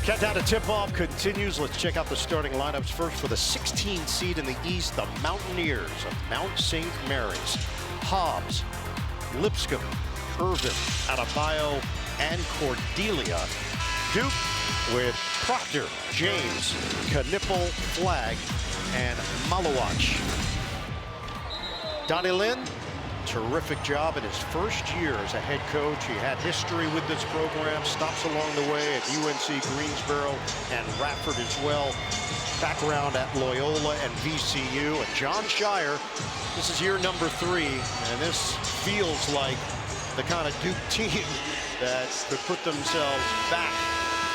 Countdown to tip-off continues. Let's check out the starting lineups first for the 16 seed in the East, the Mountaineers of Mount St. Mary's. Hobbs, Lipscomb, Irvin, Adebayo, and Cordelia. Duke with Proctor, James, Knipple, Flagg, and Malawach. Donnie Lynn, terrific job in his first year as a head coach. He had history with this program, stops along the way at UNC Greensboro and Radford as well. Background at Loyola and VCU. And John Shire, this is year number 3, and this feels like the kind of Duke team that could put themselves back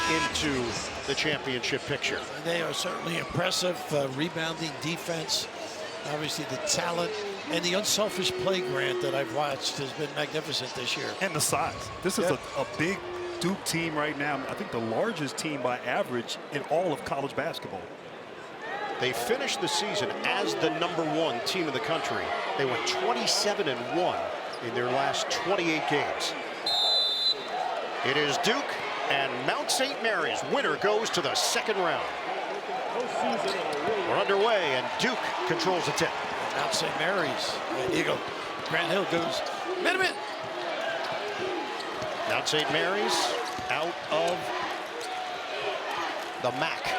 into the championship picture. They are certainly impressive. Rebounding defense, obviously the talent, and the unselfish play, Grant, that I've watched has been magnificent this year. And the size. This is a big Duke team right now. I think the largest team by average in all of college basketball. They finished the season as the #1 team in the country. They went 27-1 in their last 28 games. It is Duke and Mount St. Mary's. Winner goes to the second round. We're underway, and Duke controls the tip. Mount St. Mary's. And you go. Grant Hill goes. Minute. Mount St. Mary's out of the MAC.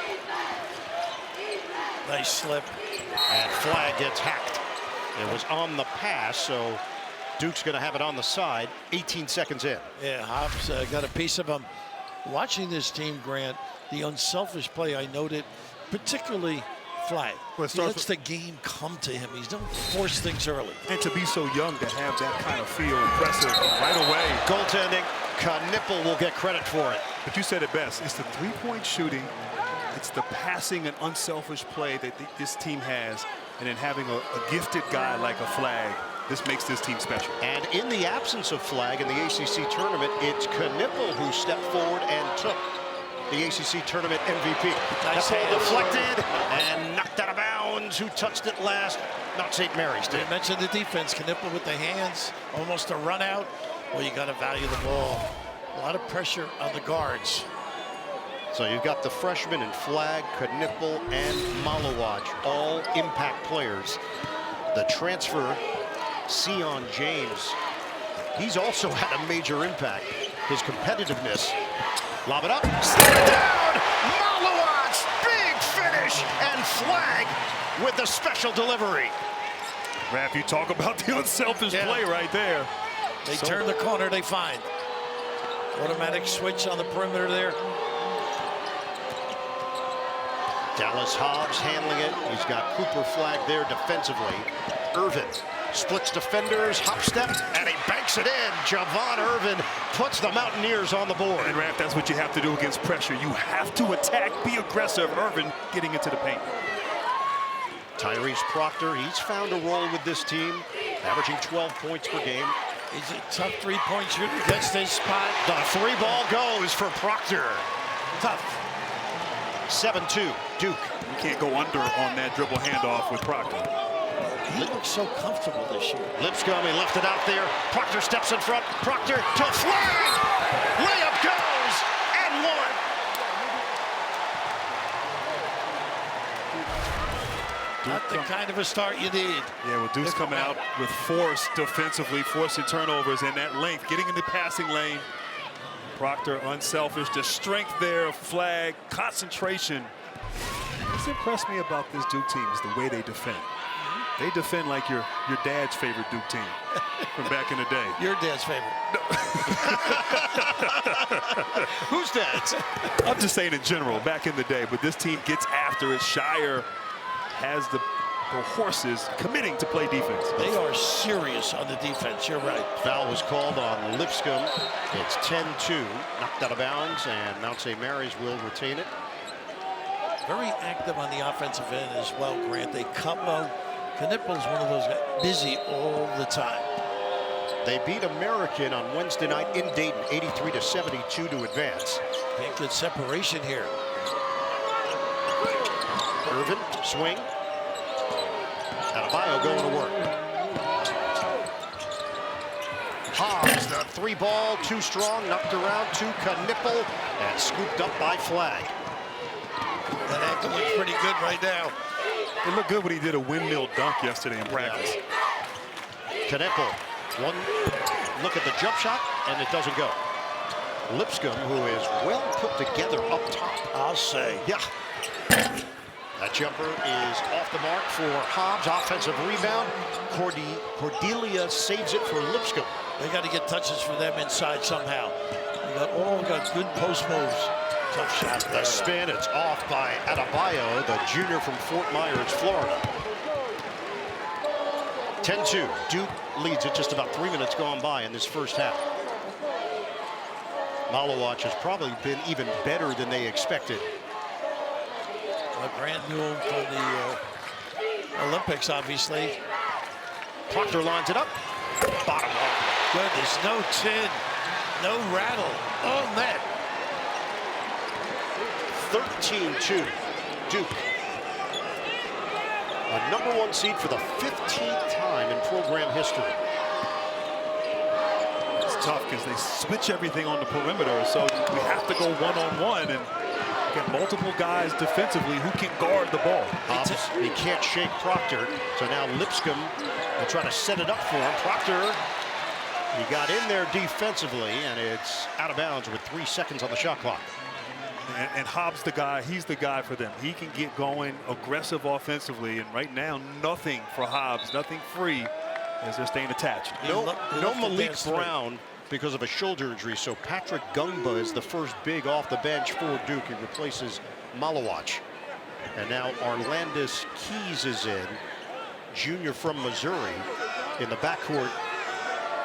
Nice slip. And Flagg gets hacked. It was on the pass, so Duke's going to have it on the side. 18 seconds in. Yeah, Hobbs got a piece of him. Watching this team, Grant, the unselfish play I noted, particularly Flagg. Well, he lets the game come to him. He don't force things early. And to be so young to have that kind of feel, impressive right away. Goaltending, Knipple will get credit for it. But you said it best. It's the three-point shooting. It's the passing and unselfish play that this team has. And then having a gifted guy like a Flagg, this makes this team special. And in the absence of Flagg in the ACC tournament, it's Knipple who stepped forward and took the ACC tournament MVP. Nice ball deflected and knocked out of bounds. Who touched it last? Not St. Mary's did. You mentioned the defense. Knipple with the hands, almost a run out. Well, you got to value the ball. A lot of pressure on the guards. So you've got the freshmen in Flagg, Knipple, and Malawach, all impact players. The transfer, Sion James, he's also had a major impact. His competitiveness. Lob it up, slip it down, Malawach, big finish, and Flagg with the special delivery. Raph, you talk about the unselfish play right there. They turn the corner, they find. Automatic switch on the perimeter there. Dallas Hobbs handling it. He's got Cooper Flagg there defensively. Irvin splits defenders, hop step, and he banks it in. Javon Irvin puts the Mountaineers on the board. And Raph, that's what you have to do against pressure. You have to attack, be aggressive. Irvin getting into the paint. Tyrese Proctor, he's found a role with this team, averaging 12 points per game. He's a tough three-point shooter. Gets his spot. The 3-ball goes for Proctor. Tough. 7-2, Duke. You can't go under on that dribble handoff with Proctor. He looks so comfortable this year. Lipscomb, he left it out there. Proctor steps in front. Proctor to Flagg. Layup goes and one. Not the kind of a start you need. Yeah, well, Duke's coming out with force defensively, forcing turnovers and that length, getting in the passing lane. Proctor unselfish, the strength there, Flagg, concentration. What's impressed me about this Duke team is the way they defend. They defend like your dad's favorite Duke team from back in the day. Your dad's favorite. Who's dad's? I'm just saying in general, back in the day, but this team gets after it. Shire has the horses committing to play defense. They are serious on the defense, you're right. Foul was called on Lipscomb. It's 10-2, knocked out of bounds, and Mount St. Mary's will retain it. Very active on the offensive end as well, Grant. They come out. Knipple's one of those guys, busy all the time. They beat American on Wednesday night in Dayton, 83-72 to advance. Can't get separation here. Irvin, swing. Adebayo going to work. Hobbs, the 3 ball, too strong, knocked around to Knipple, and scooped up by Flagg. That ankle looks pretty good right now. It looked good when he did a windmill dunk yesterday in practice. Knipple, one look at the jump shot, and it doesn't go. Lipscomb, who is well put together up top. I'll say. Yeah. That jumper is off the mark for Hobbs. Offensive rebound. Cordelia saves it for Lipscomb. They got to get touches for them inside somehow. They all got good post moves. Tough shot there. The spin, it's off by Adebayo, the junior from Fort Myers, Florida. 10-2. Duke leads it, just about 3 minutes gone by in this first half. Malowacz has probably been even better than they expected. A brand new from the Olympics, obviously. Proctor lines it up. Bottom line. Goodness, no chin, no rattle. Oh, net. 13-2. Duke. A #1 seed for the 15th time in program history. It's tough because they switch everything on the perimeter, so we have to go one-on-one and get multiple guys defensively who can guard the ball. Hobbs, he can't shake Proctor, so now Lipscomb will try to set it up for him. Proctor, he got in there defensively, and it's out of bounds with 3 seconds on the shot clock. And Hobbs the guy, he's the guy for them. He can get going aggressive offensively, and right now nothing for Hobbs, nothing free as they're staying attached. No Malik Brown because of a shoulder injury, so Patrick Gungba is the first big off the bench for Duke. He replaces Malowacz. And now Arlandis Keys is in, junior from Missouri, in the backcourt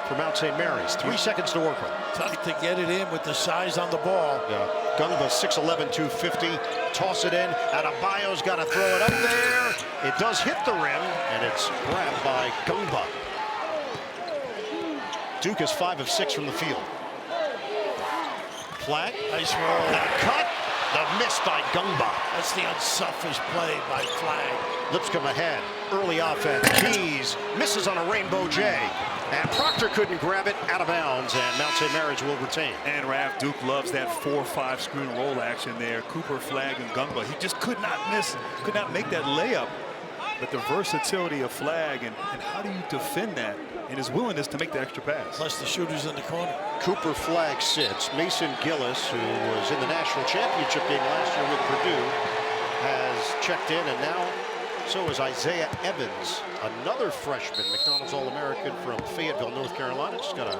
for Mount St. Mary's. 3 seconds to work with. Tough to get it in with the size on the ball. Yeah. Gungba 6'11", 250. Toss it in. Adebayo's got to throw it up there. It does hit the rim, and it's grabbed by Gungba. Duke is 5 of 6 from the field. Flagg. Nice roll. The cut. The miss by Gungba. That's the unselfish play by Flagg. Lipscomb ahead. Early offense. Keys misses on a Rainbow J. And Proctor couldn't grab it, out of bounds, and Mount St. Mary's will retain. And Raph, Duke loves that 4-5 screen roll action there. Cooper, Flagg, and Gungba. He just could not miss, could not make that layup. But the versatility of Flagg and how do you defend that, and his willingness to make the extra pass. Plus the shooters in the corner. Cooper Flagg sits. Mason Gillis, who was in the national championship game last year with Purdue, has checked in, and now so is Isaiah Evans, another freshman, McDonald's All-American from Fayetteville, North Carolina. Just got a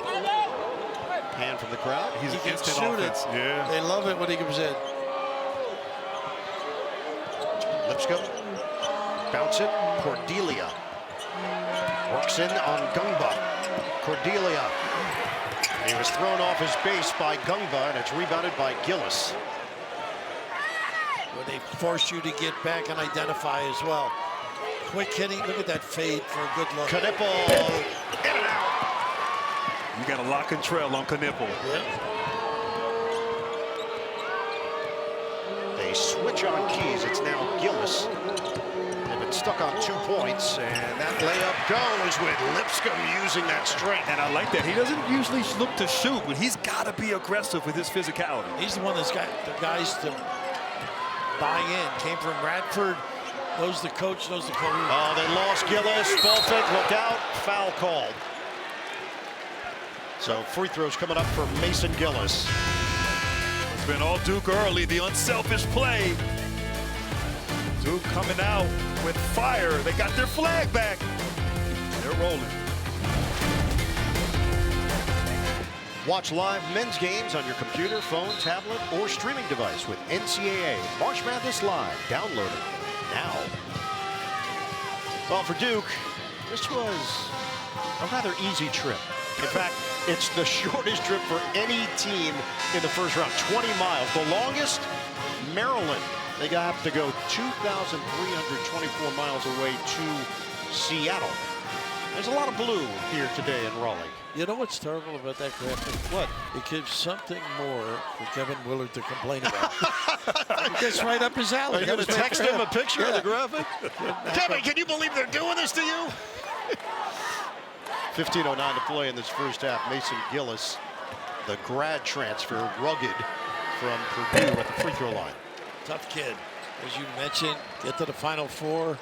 hand from the crowd. He's He can instant shoot offense. it. Yeah. They love it when he comes in. Lipscomb, bounce it. Cordelia works in on Gungba. Cordelia. He was thrown off his base by Gungba, and it's rebounded by Gillis. Where they force you to get back and identify as well. Quick hitting. Look at that fade for a good look. Knipple in and out. You got a lock and trail on Knipple. Yep. They switch on Keys. It's now Gillis. They've been stuck on 2 points, and that layup goes with Lipscomb using that strength. And I like that. He doesn't usually look to shoot, but he's got to be aggressive with his physicality. He's the one that's got the guys to buy in. Came from Radford. Knows the coach, knows the coach. Oh, they lost Gillis. Ball fake, look out. Foul called. So free throws coming up for Mason Gillis. It's been all Duke early, the unselfish play. Duke coming out with fire. They got their flag back. They're rolling. Watch live men's games on your computer, phone, tablet, or streaming device with NCAA March Madness Live. Download it now. Well, for Duke, this was a rather easy trip. In fact, it's the shortest trip for any team in the first round, 20 miles. The longest, Maryland. They have to go 2,324 miles away to Seattle. There's a lot of blue here today in Raleigh. You know what's terrible about that graphic? What? It gives something more for Kevin Willard to complain about. It gets right up his alley. Are you going to text him a picture of the graphic? Yeah. Kevin, can you believe they're doing this to you? 15:09 to play in this first half. Mason Gillis, the grad transfer, rugged from Purdue at the free throw line. Tough kid, as you mentioned. Get to the Final Four.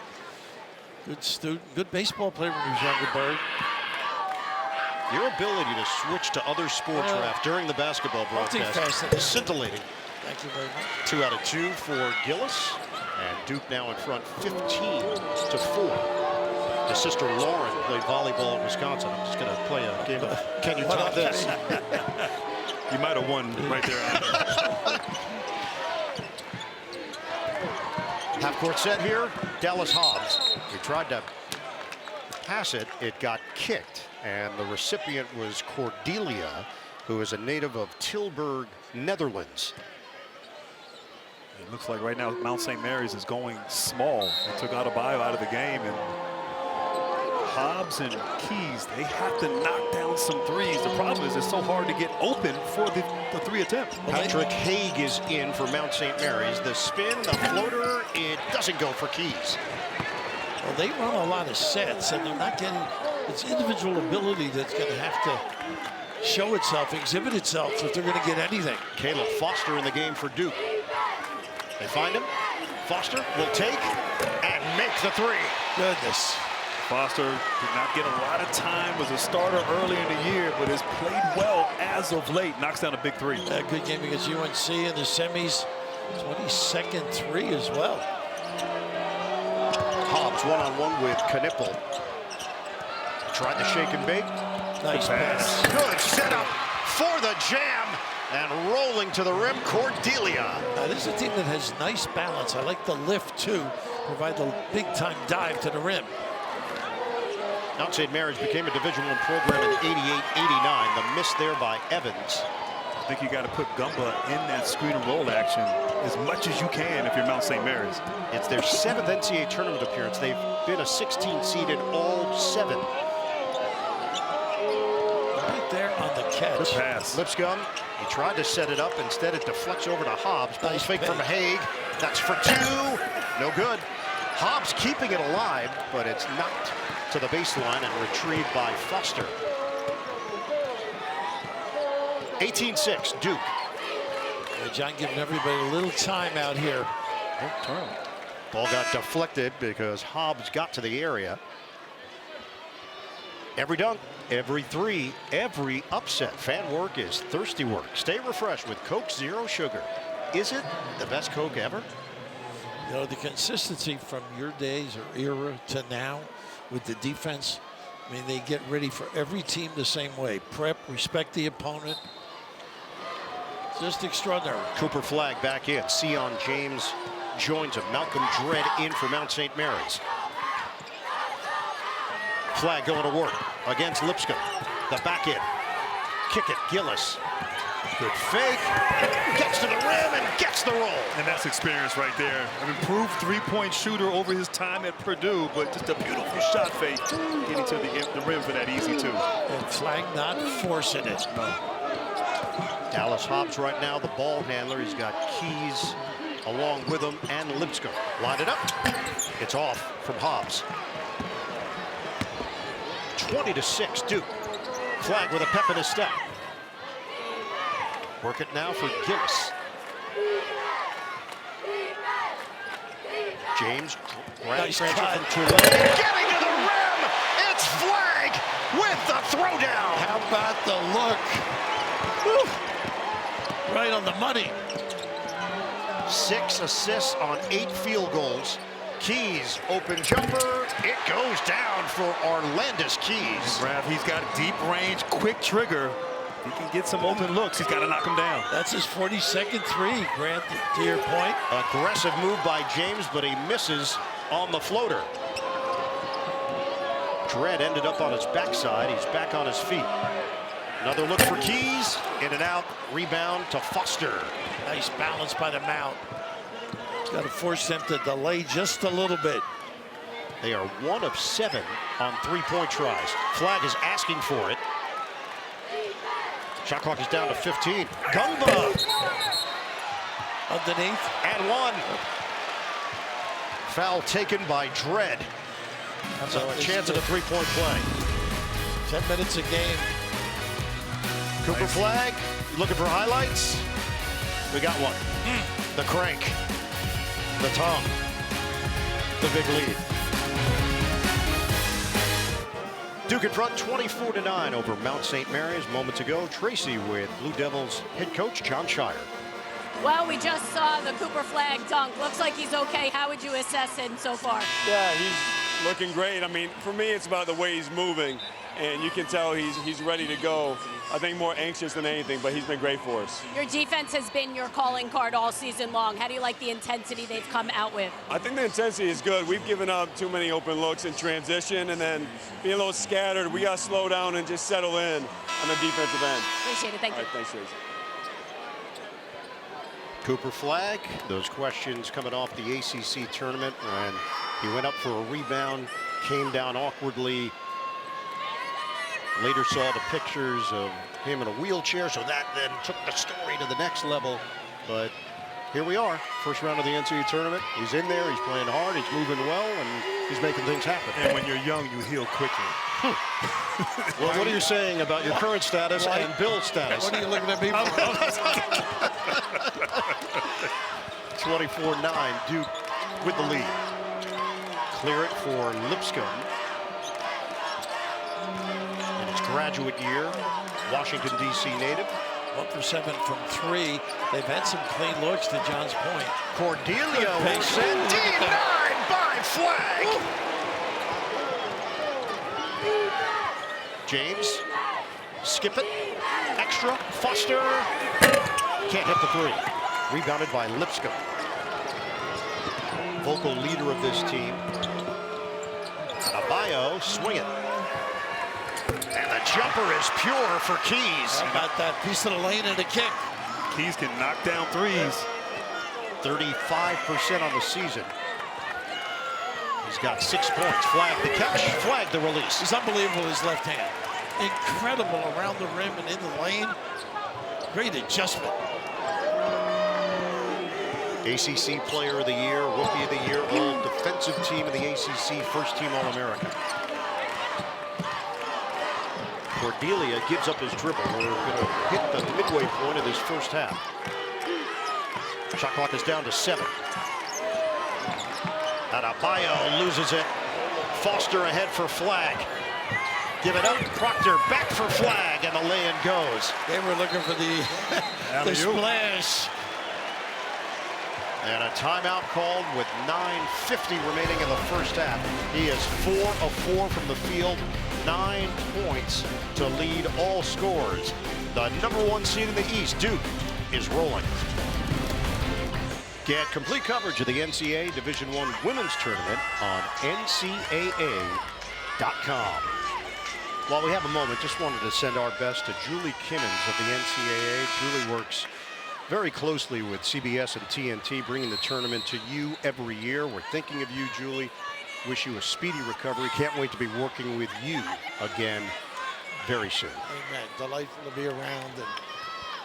Good student, good baseball player when he was younger, Bird. Your ability to switch to other sports, Raf, during the basketball broadcast is scintillating. Thank you very much. 2 out of 2 for Gillis, and Duke now in front 15-4. His sister Lauren played volleyball in Wisconsin. I'm just going to play a game of Can You Top This? You might have won right there. Half court set here. Dallas Hobbs. He tried to pass it. It got kicked, and the recipient was Cordelia, who is a native of Tilburg, Netherlands. It looks like right now Mount St. Mary's is going small. They took Adebayo out of the game, and Hobbs and Keys, they have to knock down some threes. The problem is it's so hard to get open for the three attempt. Patrick Haig is in for Mount St. Mary's. The spin, the floater, it doesn't go for Keys. Well, they run a lot of sets, and they're not getting, it's individual ability that's going to have to show itself, exhibit itself if they're going to get anything. Caleb Foster in the game for Duke. They find him. Foster will take and make the three. Goodness. Foster did not get a lot of time, was a starter early in the year, but has played well as of late. Knocks down a big three. A good game against UNC in the semis. 22nd three as well. Hobbs one-on-one with Knipple. Tried to shake and bake. Nice pass. Good setup for the jam. And rolling to the rim, Cordelia. This is a team that has nice balance. I like the lift, too. Provide the big-time dive to the rim. Mount St. Mary's became a Division I program in 88-89. The miss there by Evans. I think you got to put Gumba in that screen and roll action as much as you can if you're Mount St. Mary's. It's their 7th NCAA tournament appearance. They've been a 16 seed in all 7. Right there on the catch. Good pass. Lipscomb, he tried to set it up. Instead, it deflects over to Hobbs. Nice fake from Haig. That's for 2. No good. Hobbs keeping it alive, but it's knocked to the baseline and retrieved by Foster. 18-6, Duke. John giving everybody a little time out here. Ball got deflected because Hobbs got to the area. Every dunk, every three, every upset. Fan work is thirsty work. Stay refreshed with Coke Zero Sugar. Is it the best Coke ever? You know, the consistency from your days or era to now with the defense, I mean, they get ready for every team the same way. Prep, respect the opponent. Just extraordinary. Cooper Flagg back in. Sion James joins him. Malcolm Dredd in for Mount St. Mary's. Flagg going to work against Lipscomb. The back end. Kick it, Gillis. Good fake. Gets to the rim and gets the roll. And that's experience right there. An improved three-point shooter over his time at Purdue, but just a beautiful shot fake getting to the rim for that easy 2. And Flagg not forcing it. No. Dallas Hobbs right now, the ball handler. He's got Keys along with him and Lipscomb. Lined it up. It's off from Hobbs. 20-6, Duke. Flagg with a pep in his step. Work it now for Gillis. James, Nice from cut. Tulane. Getting to the rim. It's Flagg with the throwdown. How about the look? Woo. Right on the money. 6 assists on 8 field goals. Keys, open jumper. It goes down for Orlandis Keys. Rav, he's got deep range, quick trigger. He can get some open looks. He's got to knock him down. That's his 42nd three, Grant, to your point. Aggressive move by James, but he misses on the floater. Dredd ended up on his backside. He's back on his feet. Another look for Keys. In and out. Rebound to Foster. Nice balance by the Mount. He's got to force them to delay just a little bit. They are 1 of 7 on 3-point tries. Flagg is asking for it. Shot clock is down to 15. Gumba. Underneath. And 1. Foul taken by Dredd. So a chance at a 3-point play. 10 minutes a game. Cooper Flagg, you looking for highlights? We got one. The crank, the tongue, the big lead. Duke in front 24-9 over Mount St. Mary's. Moments ago, Tracy with Blue Devils head coach John Shire. Well, we just saw the Cooper Flagg dunk. Looks like he's okay. How would you assess him so far? Yeah, he's looking great. I mean, for me, it's about the way he's moving, and you can tell he's ready to go. I think more anxious than anything, but he's been great for us. Your defense has been your calling card all season long. How do you like the intensity they've come out with? I think the intensity is good. We've given up too many open looks in transition, and then being a little scattered, we got to slow down and just settle in on the defensive end. Appreciate it. Thank you. All right, thanks, Tracy. Cooper Flagg, those questions coming off the ACC tournament when he went up for a rebound, came down awkwardly. Later saw the pictures of him in a wheelchair, so that then took the story to the next level. But here we are, first round of the NCAA tournament. He's in there, he's playing hard, he's moving well, and he's making things happen. And when you're young, you heal quickly. Well, what are you saying about your current status and Bill's status? What are you looking at me for? 24-9, Duke with the lead. Clear it for Lipscomb. In his graduate year, Washington, D.C. native. 1 for 7 from 3. They've had some clean looks, to John's point. Cordelia will send denied by Flagg. James, skip it, extra, Foster. Can't hit the three. Rebounded by Lipscomb. Vocal leader of this team. Abayo, swing it. And the jumper is pure for Keys. How about that piece of the lane and a kick? Keys can knock down threes. 35% on the season. He's got 6 points. Flagg the catch, Flagg the release. He's unbelievable, his left hand. Incredible around the rim and in the lane. Great adjustment. ACC Player of the Year, Rookie of the Year, All Defensive Team in the ACC, First Team All-American. Cordelia gives up his dribble. We're going to hit the midway point of this first half. Shot clock is down to 7. Adebayo loses it. Foster ahead for Flagg. Give it up. Proctor back for Flagg, and the lay-in goes. They were looking for the splash. And a timeout called with 9:50 remaining in the first half. He is 4 of 4 from the field, 9 points to lead all scorers. The #1 seed in the East, Duke, is rolling. Get complete coverage of the NCAA Division I Women's Tournament on NCAA.com. While we have a moment, just wanted to send our best to Julie Kimmons of the NCAA. Julie works very closely with CBS and TNT, bringing the tournament to you every year. We're thinking of you, Julie. Wish you a speedy recovery. Can't wait to be working with you again very soon. Amen. Delightful to be around, and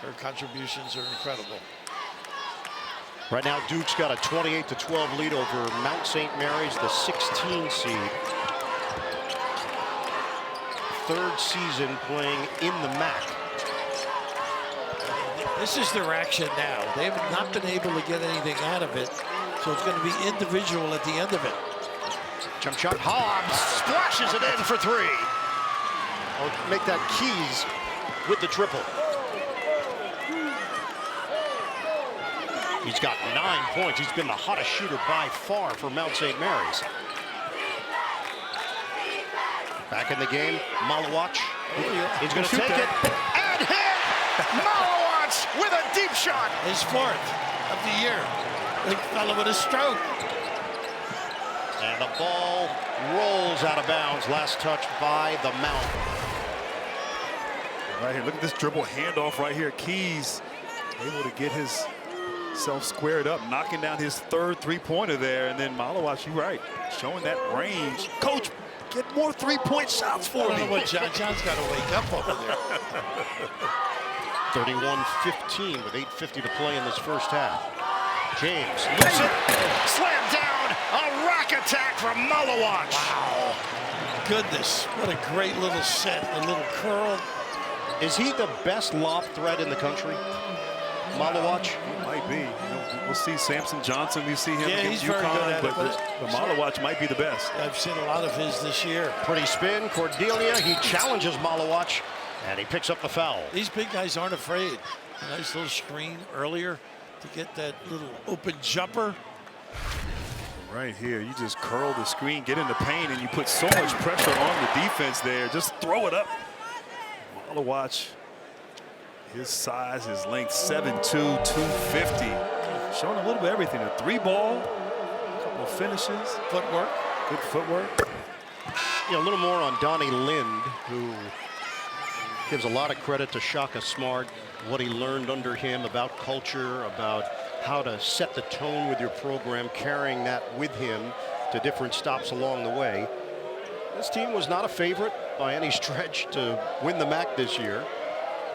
her contributions are incredible. Right now, Duke's got a 28-12 lead over Mount St. Mary's, the 16 seed. Third season playing in the MAC. This is their action now. They have not been able to get anything out of it, so it's going to be individual at the end of it. Jump shot, Hobbs splashes it in for 3. I'll make that Keys with the triple. He's got 9 points. He's been the hottest shooter by far for Mount St. Mary's. Back in the game, Malawach. He's going to take it and hit! Malawach with a deep shot. His 4th of the year. Big fella with a stroke. And the ball rolls out of bounds. Last touch by the Mount. Right here, look at this dribble handoff right here. Keys able to get himself squared up, knocking down his 3rd three-pointer there. And then Malawach, you're right, showing that range. Coach, get more 3-point shots for me. I don't know what John's got to wake up over there. 31-15 with 8:50 to play in this first half. James lifts it, slam down, a rack attack from Malawach. Wow. Goodness, what a great little set, a little curl. Is he the best lob threat in the country? Malawach? Might be. You know, we'll see Samson Johnson. We see him against he's very good UConn, at it, but Malawach might be the best. I've seen a lot of his this year. Pretty spin, Cordelia, he challenges Malawach, and he picks up the foul. These big guys aren't afraid. A nice little screen earlier to get that little open jumper. Right here, you just curl the screen, get in the paint, and you put so much pressure on the defense there. Just throw it up. Malawach, his size, his length, 7'2", 250. Showing a little bit of everything. A 3-ball, a couple of finishes. Footwork. Good footwork. A little more on Donnie Lind, who gives a lot of credit to Shaka Smart, what he learned under him about culture, about how to set the tone with your program, carrying that with him to different stops along the way. This team was not a favorite by any stretch to win the MAC this year.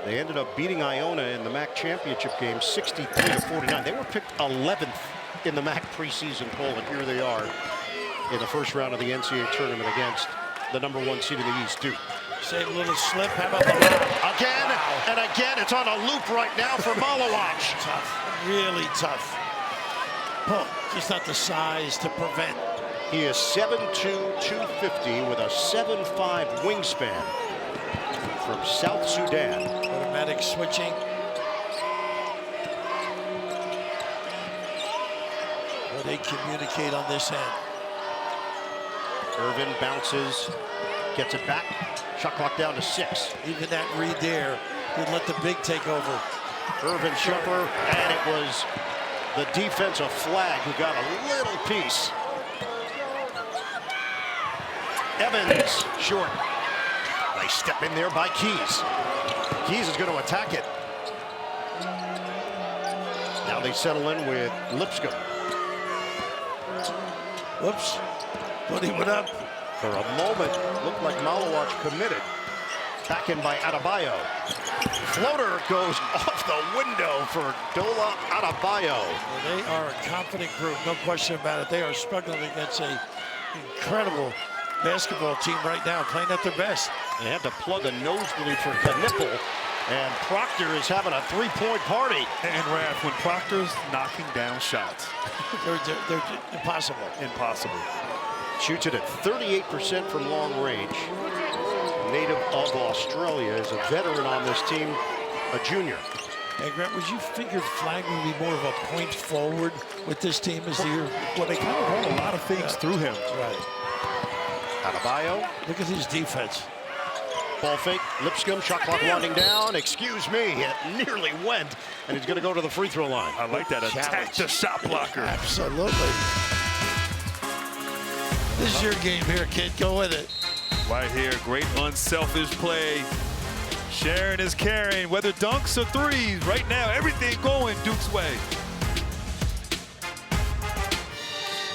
They ended up beating Iona in the MAC championship game 63-49. They were picked 11th in the MAC preseason poll, and here they are in the first round of the NCAA tournament against the #1 seed in the East, Duke. Save a little slip. How about the lob? Again, and again, it's on a loop right now for Malawach. Tough, really tough. Oh, just not the size to prevent. He is 7'2", 250 with a 7'5" wingspan from South Sudan. Automatic switching. Well, they communicate on this end. Irvin bounces, gets it back. Shot clock down to 6. Even that read there, he'd let the big take over. Irvin jumper, and it was the defense of Flagg who got a little piece. Evans, short. Nice step in there by Keys. Keys is going to attack it. Now they settle in with Lipscomb. Whoops. But he went up. For a moment, looked like Malawach committed. Back in by Adebayo. Floater goes off the window for Dola Adebayo. Well, they are a confident group, no question about it. They are struggling against an incredible basketball team right now, playing at their best. They had to plug a nosebleed for Knipple, and Proctor is having a three-point party. And Raph, when Proctor's knocking down shots. They're impossible. Impossible. Shoots it at 38% from long range. Native of Australia, is a veteran on this team, a junior. Hey, Grant, would you figure Flagg would be more of a point forward with this team as the year? Well, they kind of run a lot of things through him. Right. Adebayo. Look at his defense. Ball fake, Lipscomb, shot clock winding down. Excuse me, it nearly went, and he's going to go to the free throw line. I like that. Attack the shot blocker. Absolutely. This is your game here, kid. Go with it. Right here, great unselfish play. Sharing is caring, whether dunks or threes. Right now, everything going Duke's way.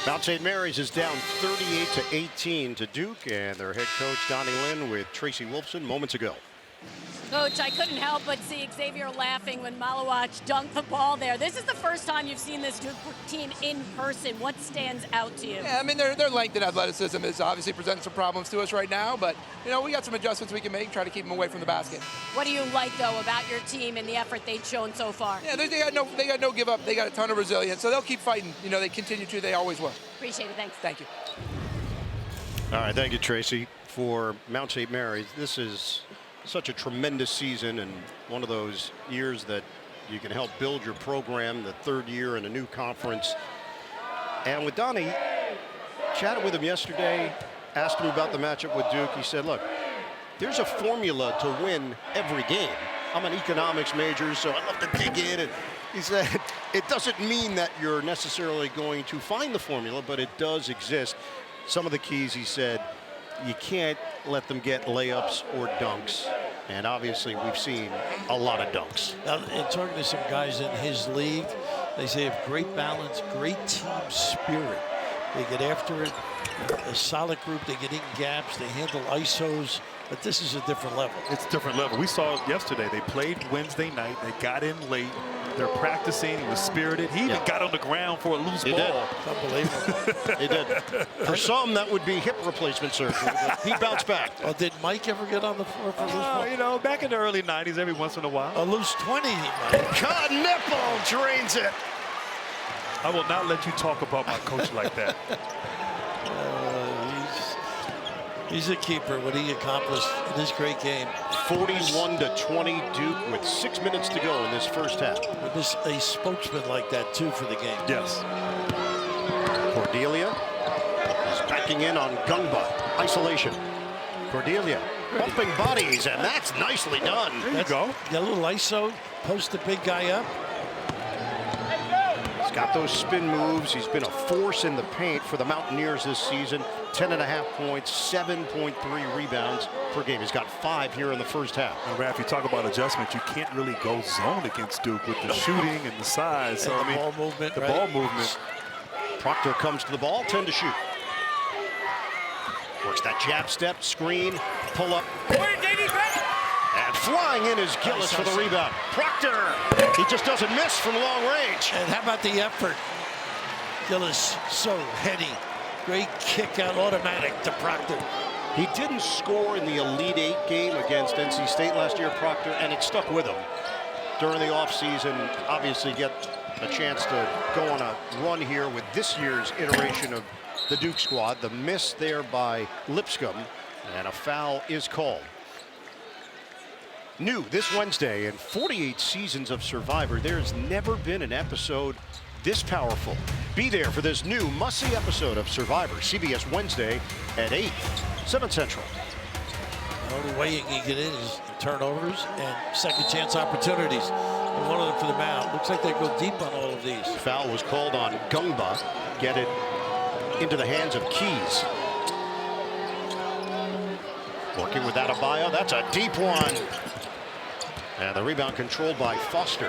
Mount St. Mary's is down 38-18 to Duke, and their head coach, Donnie Lynn, with Tracy Wolfson moments ago. Coach, I couldn't help but see Xavier laughing when Malawach dunked the ball there. This is the first time you've seen this Duke team in person. What stands out to you? Yeah, I mean, their length and athleticism is obviously presenting some problems to us right now, but, you know, we got some adjustments we can make, try to keep them away from the basket. What do you like, though, about your team and the effort they've shown so far? Yeah, they got no give up. They got a ton of resilience, so they'll keep fighting. You know, they continue to. They always will. Appreciate it. Thanks. Thank you. All right, thank you, Tracy. For Mount St. Mary's, this is such a tremendous season, and one of those years that you can help build your program, the third year in a new conference. And with Donnie, chatted with him yesterday, asked him about the matchup with Duke. He said, look, there's a formula to win every game. I'm an economics major, so I love to dig in. And he said, it doesn't mean that you're necessarily going to find the formula, but it does exist. Some of the keys, he said, you can't let them get layups or dunks. And obviously, we've seen a lot of dunks. Now, in talking to some guys in his league, they say have great balance, great team spirit. They get after it, a solid group. They get in gaps. They handle ISOs. But this is a different level. It's a different level. We saw it yesterday. They played Wednesday night. They got in late. They're practicing. He was spirited. He even got on the ground for a loose ball. Did. It's unbelievable. He did. For some, that would be hip replacement surgery. But he bounced back. Oh, did Mike ever get on the floor for a loose ball? You know, back in the early 90s, every once in a while. A loose 20, he might. Nipple drains it. I will not let you talk about my coach like that. He's a keeper. What he accomplished in this great game. 41-20 Duke with 6 minutes to go in this first half. It was a spokesman like that, too, for the game. Yes. Cordelia is backing in on Gungba. Isolation. Cordelia bumping bodies, and that's nicely done. There you go. Got a little ISO, post the big guy up. He's got those spin moves. He's been a force in the paint for the Mountaineers this season. 10.5 points, 7.3 rebounds per game. He's got 5 here in the first half. And Raph, you talk about adjustment. You can't really go zone against Duke with the shooting and the size. So, And the ball movement. the ball movement. Proctor comes to the ball, 10 to shoot. Works that jab step, screen, pull up. And flying in is Gillis for the rebound. Proctor, he just doesn't miss from long range. And how about the effort? Gillis, so heady. Great kick out, automatic to Proctor. He didn't score in the Elite Eight game against NC State last year, Proctor, and it stuck with him during the offseason. Obviously get a chance to go on a run here with this year's iteration of the Duke squad. The miss there by Lipscomb, and a foul is called. New this Wednesday, in 48 seasons of Survivor, there's never been an episode this powerful. Be there for this new must-see episode of Survivor, CBS Wednesday at 8, 7 Central. The only way you can get in is turnovers and second chance opportunities. And one of them for the Mount. Looks like they go deep on all of these. Foul was called on Gungba. Get it into the hands of Keys. Working with Adebayo. That's a deep one. And the rebound controlled by Foster.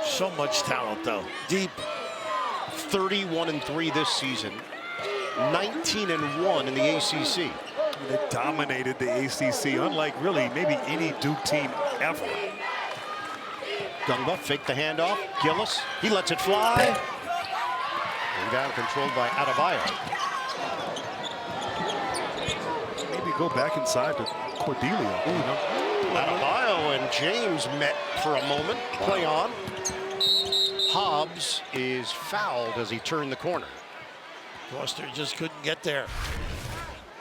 So much talent, though. Deep. 31-3 this season. 19-1 in the ACC. They dominated the ACC, unlike really maybe any Duke team ever. Gungba faked the handoff. Gillis, he lets it fly. Rebound controlled by Adebayo. Maybe go back inside to Cordelia. Ooh, no. Adebayo and James met for a moment. Play on. Hobbs is fouled as he turned the corner. Foster just couldn't get there.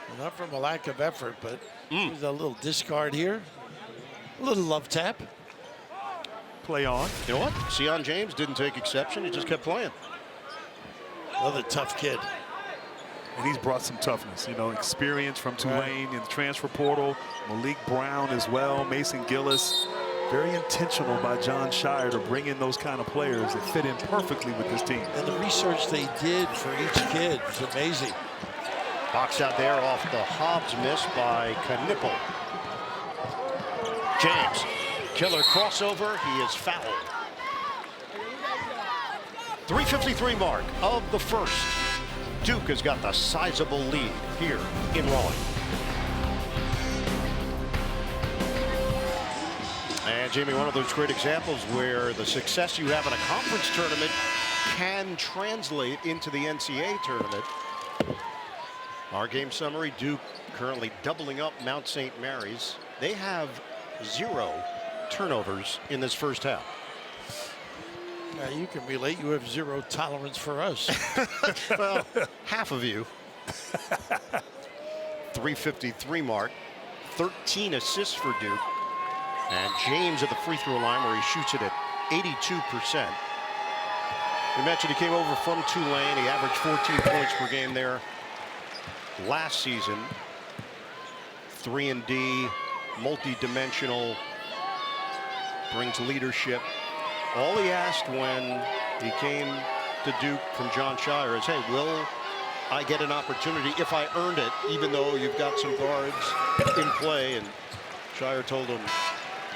Well, not from a lack of effort, but there's a little discard here. A little love tap. Play on. You know what? Sion James didn't take exception. He just kept playing. Another tough kid. And he's brought some toughness, you know, experience from Tulane in the transfer portal. Malik Brown as well, Mason Gillis. Very intentional by John Shire to bring in those kind of players that fit in perfectly with this team. And the research they did for each kid was amazing. Box out there off the Hobbs miss by Knipple. James, killer crossover. He is fouled. 3:53 mark of the first. Duke has got the sizable lead here in Raleigh. And Jamie, one of those great examples where the success you have in a conference tournament can translate into the NCAA tournament. Our game summary, Duke currently doubling up Mount St. Mary's. They have 0 turnovers in this first half. Now you can relate. You have 0 tolerance for us. Well, half of you. 3:53 mark. 13 assists for Duke. And James at the free throw line where he shoots it at 82%. We mentioned he came over from Tulane. He averaged 14 points per game there last season. 3-and-D, multi-dimensional, brings leadership. All he asked when he came to Duke from John Shire is, hey, will I get an opportunity if I earned it, even though you've got some guards in play? And Shire told him,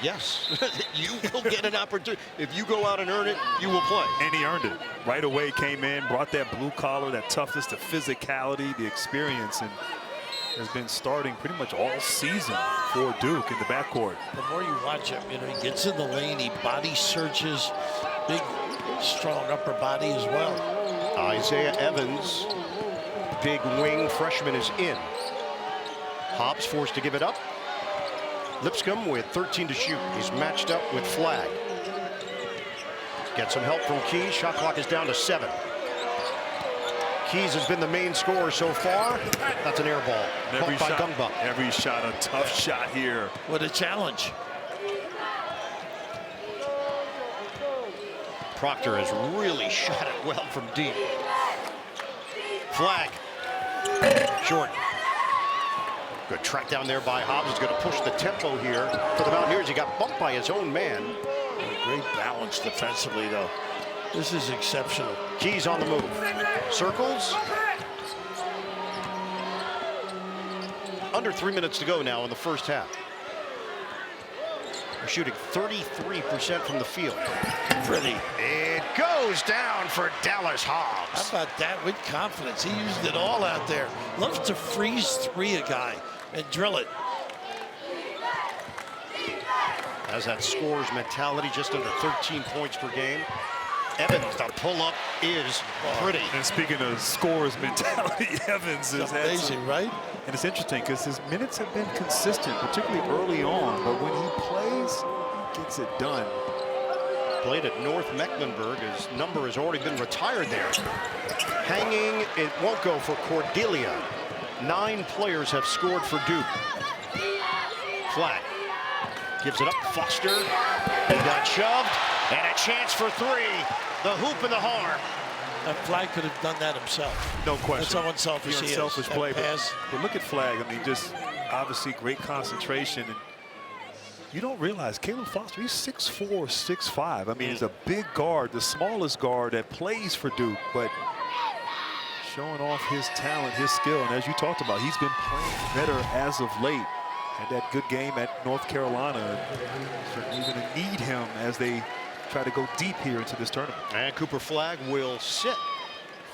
yes, you will get an opportunity. If you go out and earn it, you will play. And he earned it. Right away came in, brought that blue collar, that toughness, the physicality, the experience. And has been starting pretty much all season for Duke in the backcourt. The more you watch him, you know, he gets in the lane, he body searches, big, strong upper body as well. Isaiah Evans, big wing freshman, is in. Hobbs forced to give it up. Lipscomb with 13 to shoot. He's matched up with Flagg. Get some help from Keys. Shot clock is down to 7. Keys has been the main scorer so far. That's an air ball. Caught by Gungba. Every shot a tough shot here. What a challenge. Proctor has really shot it well from deep. Flagg. Short. Good track down there by Hobbs. Is going to push the tempo here for the Mountaineers. He got bumped by his own man. Great balance defensively, though. This is exceptional. Keys on the move. Circles. Under 3 minutes to go now in the first half. They're shooting 33% from the field. Pretty. It goes down for Dallas Hobbs. How about that with confidence? He used it all out there. Loves to freeze three a guy and drill it. Has that scorer's mentality, just under 13 points per game. Evans, the pull-up is pretty. And speaking of scorer's mentality, Evans is amazing, right? And it's interesting because his minutes have been consistent, particularly early on. But when he plays, he gets it done. Played at North Mecklenburg. His number has already been retired there. Hanging, it won't go for Cordelia. 9 players have scored for Duke. Flagg gives it up. Foster. He got shoved. And a chance for 3. The hoop and the horn. Flagg could have done that himself. No question. That's how unselfish he is. Unselfish play. Pass. But look at Flagg. I mean, just obviously great concentration. And you don't realize Caleb Foster, he's 6'4", 6'5". I mean, he's a big guard, the smallest guard that plays for Duke, but showing off his talent, his skill. And as you talked about, he's been playing better as of late. Had that good game at North Carolina. Certainly going to need him as they try to go deep here into this tournament. And Cooper Flagg will sit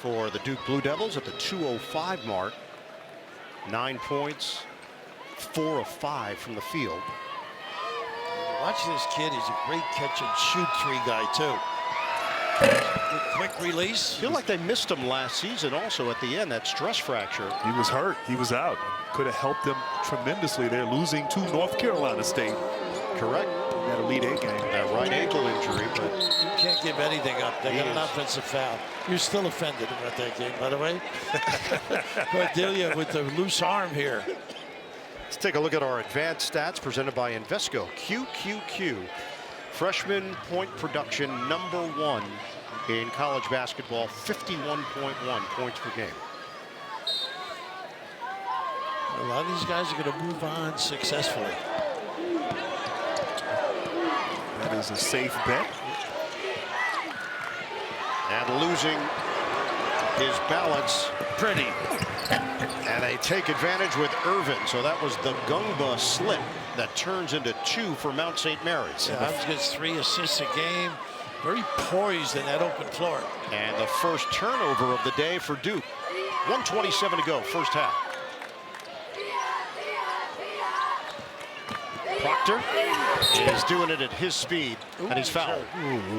for the Duke Blue Devils at the 2:05 mark. 9 points, 4 of 5 from the field. Watch this kid. He's a great catch and shoot 3 guy, too. Good quick release. I feel like they missed him last season also at the end, that stress fracture. He was hurt. He was out. Could have helped them tremendously. They're losing to North Carolina State. Correct. That Elite 8 game. That right ankle injury, but You can't give anything up. They got an offensive foul. You're still offended about that game, by the way. Cordelia with the loose arm here. let's take a look at our advanced stats presented by Invesco. QQQ. Freshman point production #1 in college basketball, 51.1 points per game. A lot of these guys are going to move on successfully. That is a safe bet. And losing his balance. Pretty. And they take advantage with Irvin. So that was the Gungba slip that turns into 2 for Mount St. Mary's. Yeah, Hobbs gets 3 assists a game. Very poised in that open floor. And the first turnover of the day for Duke. 1:27 to go, first half. Proctor is doing it at his speed, and he's fouled.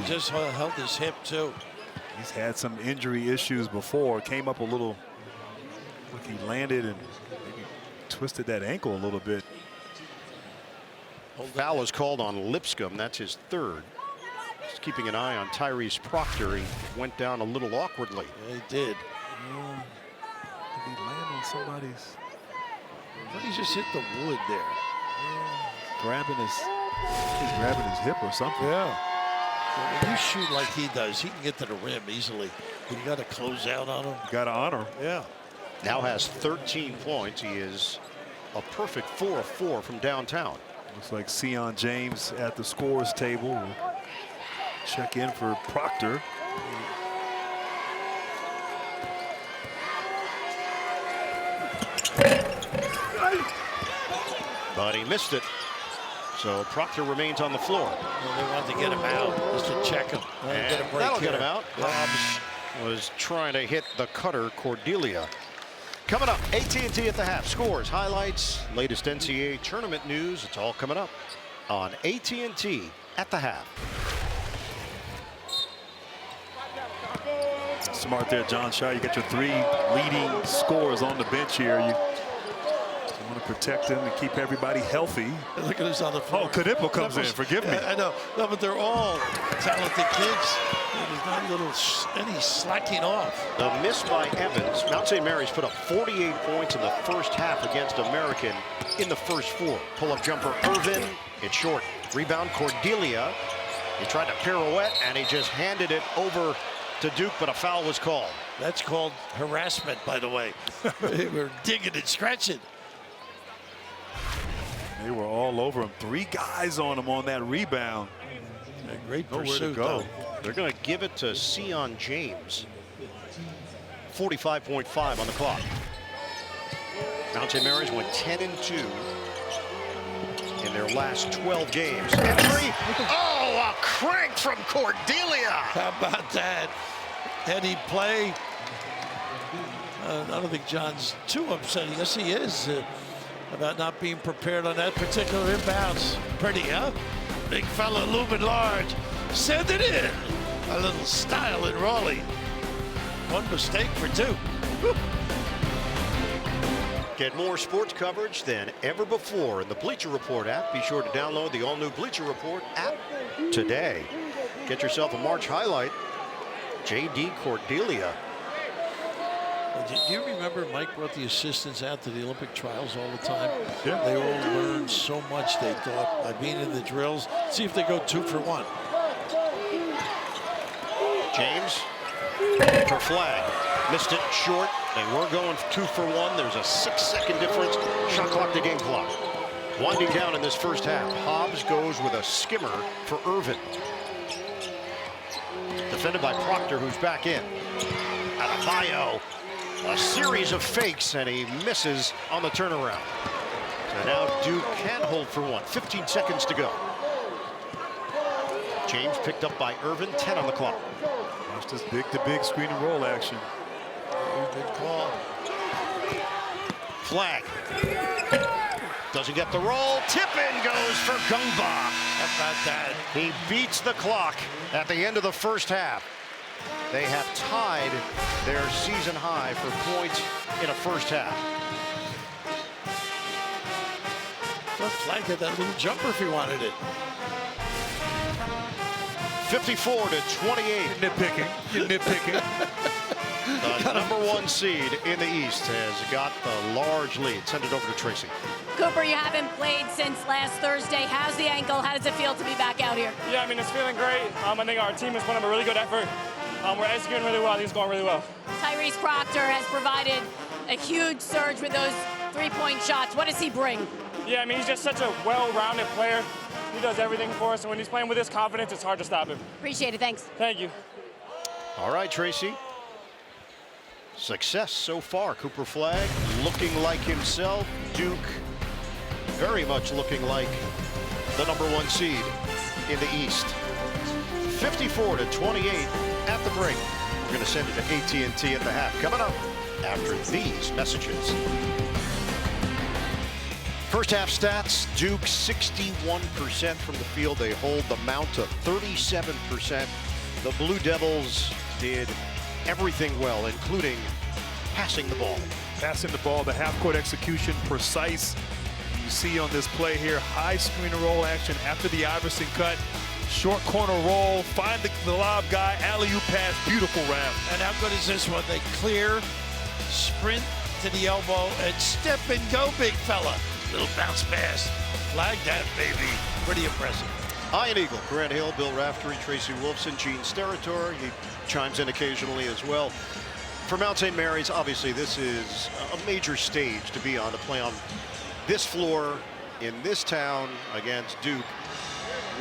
Just held his hip, too. He's had some injury issues before. Came up a little, like he landed and maybe twisted that ankle a little bit. Foul is called on Lipscomb. That's his 3rd. Just keeping an eye on Tyrese Proctor. He went down a little awkwardly. Yeah, he did. Did he land on somebody's? But he just hit the wood there. Grabbing he's grabbing his hip or something. Yeah. When you shoot like he does, he can get to the rim easily. You got to close out on him. You got to honor. Yeah. Now has 13 points. He is a perfect 4 of 4 from downtown. Looks like Sion James at the scores table. We'll check in for Proctor. But he missed it. So Proctor remains on the floor. Well, they wanted to get him out just to check him. And that'll get him out. Hobbs was trying to hit the cutter, Cordelia. Coming up, AT&T at the half. Scores, highlights, latest NCAA tournament news. It's all coming up on AT&T at the half. Smart there, John Shaw. You got your 3 leading scorers on the bench here. You want to protect them and keep everybody healthy. Look at us on the floor. Oh, Kadipo comes in. Forgive me. I know. No, but they're all talented kids. There's not any slacking off. The miss by Evans. Mount St. Mary's put up 48 points in the first half against American in the first 4. Pull-up jumper Irvin. It's short. Rebound Cordelia. He tried to pirouette, and he just handed it over to Duke, but a foul was called. That's called harassment, by the way. They were digging and scratching. They were all over him. 3 guys on him on that rebound. A great Nowhere pursuit, to go. though. They're going to give it to Sion James. 45.5 on the clock. Mount St. Mary's went 10-2 in their last 12 games. And 3. Oh, a crank from Cordelia. How about that? Heady play. I don't think John's too upset. Yes, he is. About not being prepared on that particular inbounds. Pretty, huh? Big fella, looming large. Send it in. A little style in Raleigh. One mistake for 2. Get more sports coverage than ever before in the Bleacher Report app. Be sure to download the all-new Bleacher Report app today. Get yourself a March highlight. J.D. Cordelia. Do you remember Mike brought the assistants out to the Olympic trials all the time? Yeah. They all learned so much, they thought, by being in the drills. See if they go 2 for 1. James for Flagg. Missed it short. They were going 2 for 1. There's a 6-second difference. Shot clock to game clock. Winding down in this first half. Hobbs goes with a skimmer for Irvin. Defended by Proctor, who's back in. Adebayo. A series of fakes, and he misses on the turnaround. So now Duke can hold for 1. 15 seconds to go. James picked up by Irvin. 10 on the clock. Watch this big-to-big screen and roll action. Good call. Flagg. Doesn't get the roll. Tip-in goes for Gungba. How about that? He beats the clock at the end of the first half. They have tied their season high for points in a first half. Well, Flagg had that little jumper if he wanted it. 54-28. Nitpicking. You're nitpicking. The number 1 seed in the East has got the large lead. Send it over to Tracy. Cooper, you haven't played since last Thursday. How's the ankle? How does it feel to be back out here? Yeah, I mean, it's feeling great. I think our team has put up a really good effort. We're executing really well. I think it's going really well. Tyrese Proctor has provided a huge surge with those 3-point shots. What does he bring? Yeah, I mean, he's just such a well-rounded player. He does everything for us, and when he's playing with this confidence, it's hard to stop him. Appreciate it. Thanks. Thank you. All right, Tracy. Success so far. Cooper Flagg looking like himself. Duke very much looking like the number 1 seed in the East. 54-28 at the break. We're going to send it to AT&T at the half. Coming up after these messages. First half stats, Duke 61% from the field. They hold the Mount to 37%. The Blue Devils did everything well, including passing the ball. Passing the ball, the half-court execution, precise. You see on this play here, high screen and roll action after the Iverson cut. Short corner roll, find the lob guy, alley-oop pass, beautiful wrap. And how good is this one? They clear, sprint to the elbow, and step and go, big fella. Little bounce pass. Flag that, baby. Pretty impressive. Iron Eagle, Grant Hill, Bill Raftery, Tracy Wolfson, Gene Steratore. He chimes in occasionally as well. For Mount St. Mary's, obviously this is a major stage to be on, to play on this floor in this town against Duke.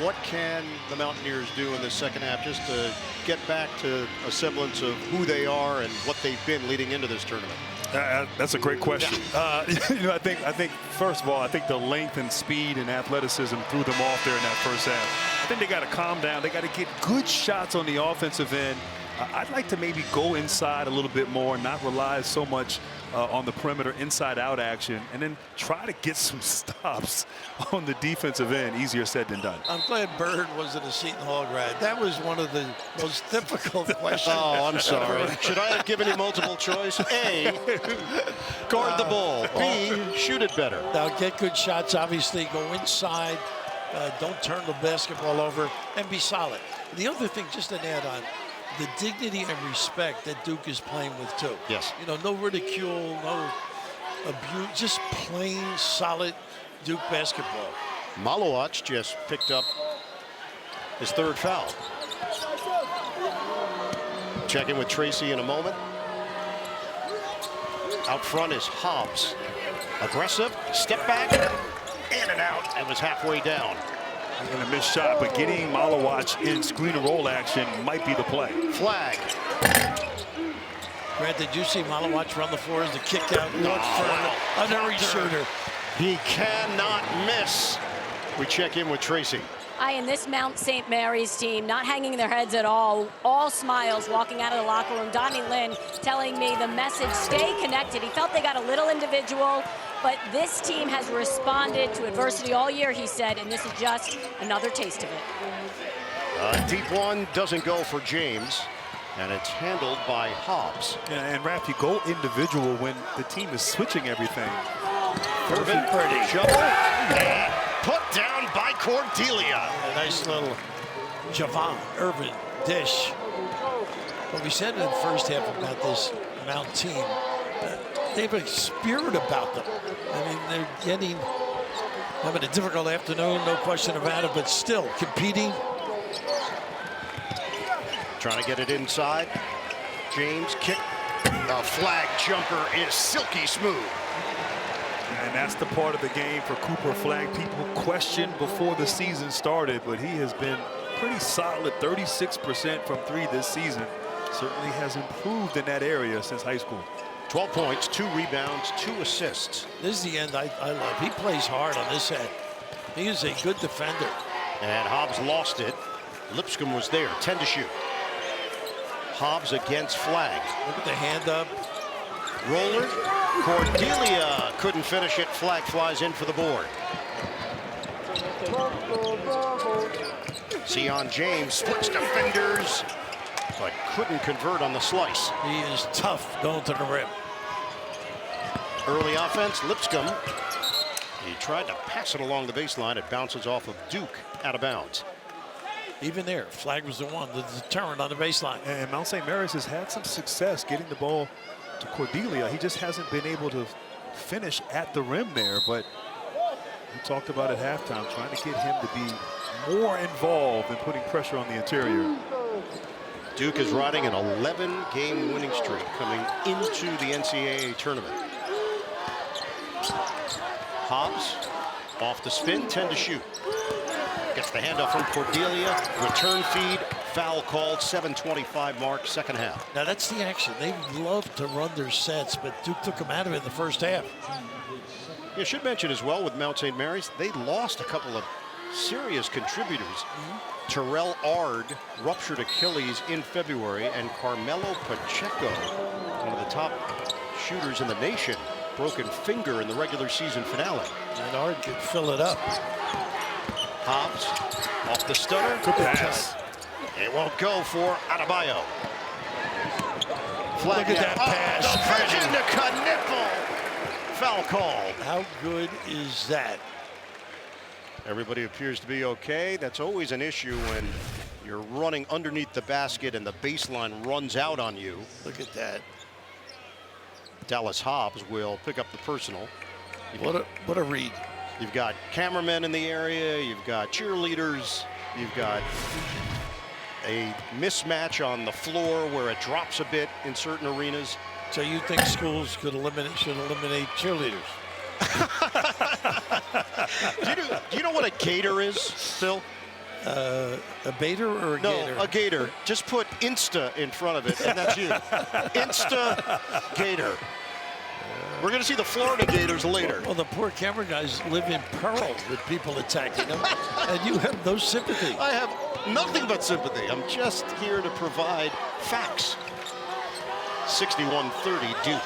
What can the Mountaineers do in the second half just to get back to a semblance of who they are and what they've been leading into this tournament? That's a great question. I think first of all, I think the length and speed and athleticism threw them off there in that first half. I think they got to calm down. They got to get good shots on the offensive end. I'd like to maybe go inside a little bit more, not rely so much on the perimeter, inside-out action, and then try to get some stops on the defensive end. Easier said than done. I'm glad Bird wasn't a Seton Hall grad. That was one of the most difficult questions. Oh, I'm sorry. Should I have given you multiple choice? A, guard the ball. B, shoot it better. Now get good shots, obviously. Go inside. Don't turn the basketball over and be solid. The other thing, just an add on, the dignity and respect that Duke is playing with too. Yes. You know, no ridicule, no abuse, just plain solid Duke basketball. Malowacz just picked up his 3rd foul. Check in with Tracy in a moment. Out front is Hobbs. Aggressive, step back, in and out. It was halfway down. And a missed shot, but getting Malowacz in screen and roll action might be the play. Flagg. Grant, did you see Malowacz run the floor as the kick out? Look for an hurry shooter. He cannot miss. We check in with Tracy. And this Mount St. Mary's team not hanging their heads at all smiles walking out of the locker room. Donnie Lynn telling me the message, stay connected. He felt they got a little individual, but this team has responded to adversity all year, he said, and this is just another taste of it. Deep one doesn't go for James, and it's handled by Hobbs. Yeah, and Raph, you go individual when the team is switching everything. Irvin, shovel, and put down by Cordelia. A nice little Javon Irvin dish. What we said in the first half about this Mount team, they have a spirit about them. I mean, they're having a difficult afternoon, no question about it, but still competing. Trying to get it inside. James kick. The Flagg jumper is silky smooth. And that's the part of the game for Cooper Flagg. People questioned before the season started, but he has been pretty solid, 36% from 3 this season. Certainly has improved in that area since high school. 12 points, 2 rebounds, 2 assists. This is the end I love. He plays hard on this end. He is a good defender. And Hobbs lost it. Lipscomb was there, 10 to shoot. Hobbs against Flagg. Look at the hand up. Roller. Cordelia couldn't finish it. Flagg flies in for the board. Sion James splits defenders, but couldn't convert on the slice. He is tough going to the rim. Early offense, Lipscomb. He tried to pass it along the baseline. It bounces off of Duke out of bounds. Even there, Flagg was the one, the deterrent on the baseline. And Mount St. Mary's has had some success getting the ball to Cordelia. He just hasn't been able to finish at the rim there, but we talked about at halftime, trying to get him to be more involved in putting pressure on the interior. Duke is riding an 11-game winning streak coming into the NCAA tournament. Hobbs off the spin, 10 to shoot. Gets the handoff from Cordelia. Return feed, foul called, 7:25 mark, second half. Now that's the action. They love to run their sets, but Duke took them out of it in the first half. You should mention as well with Mount St. Mary's, they lost a couple of serious contributors. Terrell Ard ruptured Achilles in February, and Carmelo Pacheco, one of the top shooters in the nation, broken finger in the regular season finale. And Ard could fill it up. Hobbs off the stutter. Good pass. It won't go for Adebayo. Flagg Look at that pass. The Virginia nipple. Foul called. How good is that? Everybody appears to be okay. That's always an issue when you're running underneath the basket and the baseline runs out on you. Look at that. Dallas Hobbs will pick up the personal. What a read. You've got cameramen in the area. You've got cheerleaders. You've got a mismatch on the floor where it drops a bit in certain arenas. So you think schools should eliminate cheerleaders? Do you know what a gator is, Phil? A baiter or a gator? No, a gator. Just put Insta in front of it, and that's you. Insta Gator. We're going to see the Florida Gators later. Well, the poor camera guys live in peril with people attacking them, and you have no sympathy. I have nothing but sympathy. I'm just here to provide facts. 61-30 Duke.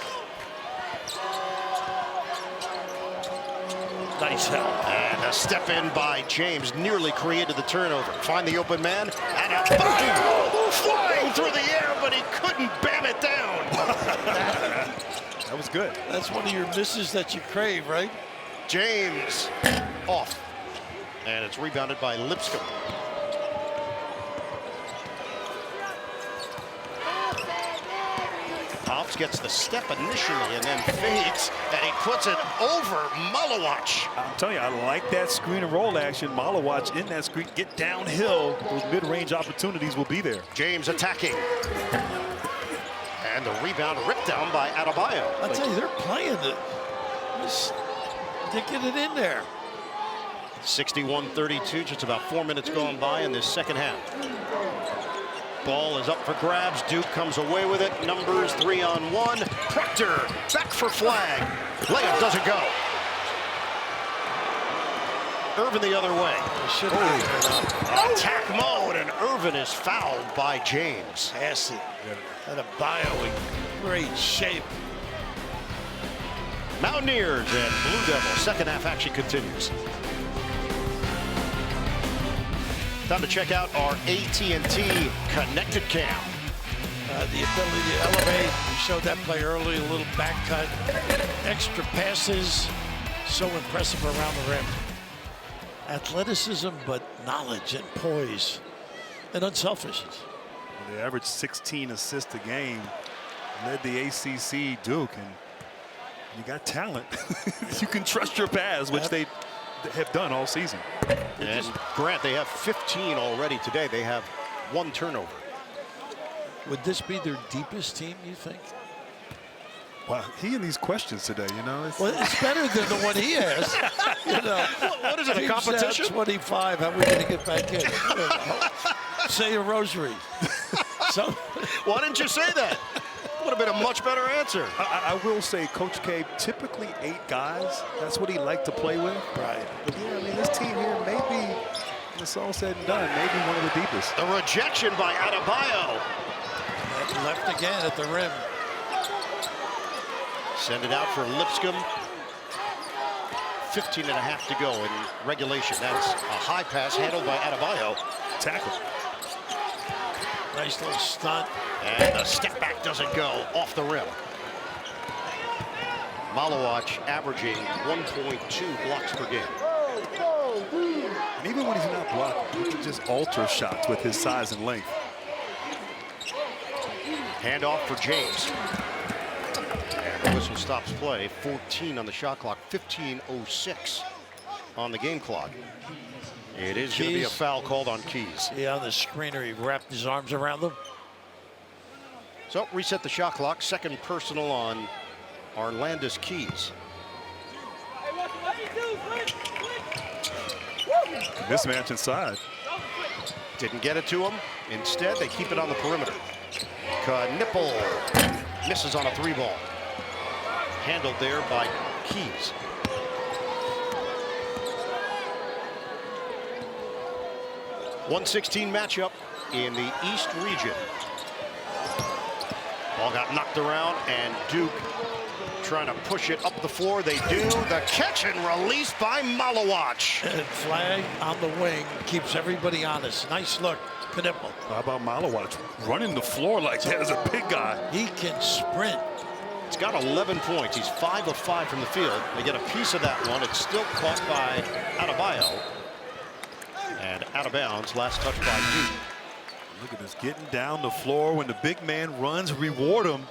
Nice help. And a step in by James nearly created the turnover. Find the open man, and a bang! Flying through the air, but he couldn't bam it down. That was good. That's one of your misses that you crave, right? James off. And it's rebounded by Lipscomb. Hobbs gets the step initially and then fades, and he puts it over Malawach. I'm telling you, I like that screen and roll action. Malawach in that screen, get downhill. Those mid-range opportunities will be there. James attacking. And the rebound ripped down by Adebayo. I'll tell you, they're playing it. They're getting it in there. 61-32, just about 4 minutes gone by in this second half. Ball is up for grabs. Duke comes away with it. Numbers 3-on-1. Proctor back for Flagg. Layup doesn't go. Irvin the other way. Attack mode, and Irvin is fouled by James. Pass it. Adebayo in great shape. Mountaineers and Blue Devils. Second half action continues. Time to check out our AT&T Connected Cam. The ability to elevate. We showed that play early, a little back cut. Extra passes. So impressive around the rim. Athleticism, but knowledge and poise and unselfishness. They averaged 16 assists a game. Led the ACC Duke, and you got talent. You can trust your pass, which they have done all season. And Grant, they have 15 already today. They have 1 turnover. Would this be their deepest team, you think? Wow, he and these questions today, you know. Well, it's better than the one he has. You know, what is it, a Teams competition? at 25, how are we going to get back in? Say a rosary. So, why didn't you say that? Would have been a much better answer. I will say, Coach K, typically 8 guys. That's what he liked to play with. right. But yeah, I mean, this team here may be, when it's all said and done, maybe one of the deepest. The rejection by Adebayo. And left again at the rim. Send it out for Lipscomb. 15 and a half to go in regulation. That's a high pass handled by Adebayo. Tackle. Nice little stunt. And the step back doesn't go off the rim. Malawach averaging 1.2 blocks per game. And even when he's not blocking, he can just alter shots with his size and length. Handoff for James. And the whistle stops play. 14 on the shot clock. 15:06 on the game clock. It is going to be a foul called on Keys. Yeah, on the screener, he wrapped his arms around them. So reset the shot clock. Second personal on Arlandis Keys. Mismatch inside. Didn't get it to him. Instead, they keep it on the perimeter. Knipple misses on a 3-ball. Handled there by Keys. .116 matchup in the East region. Ball got knocked around, and Duke trying to push it up the floor. They do. The catch and release by Malawach. And Flagg on the wing keeps everybody honest. Nice look, Knipple. How about Malawach running the floor like that as a big guy? He can sprint. He's got 11 points. He's 5 of 5 from the field. They get a piece of that one. It's still caught by Adebayo. And out of bounds, last touch by Duke. Look at this, getting down the floor when the big man runs, reward him.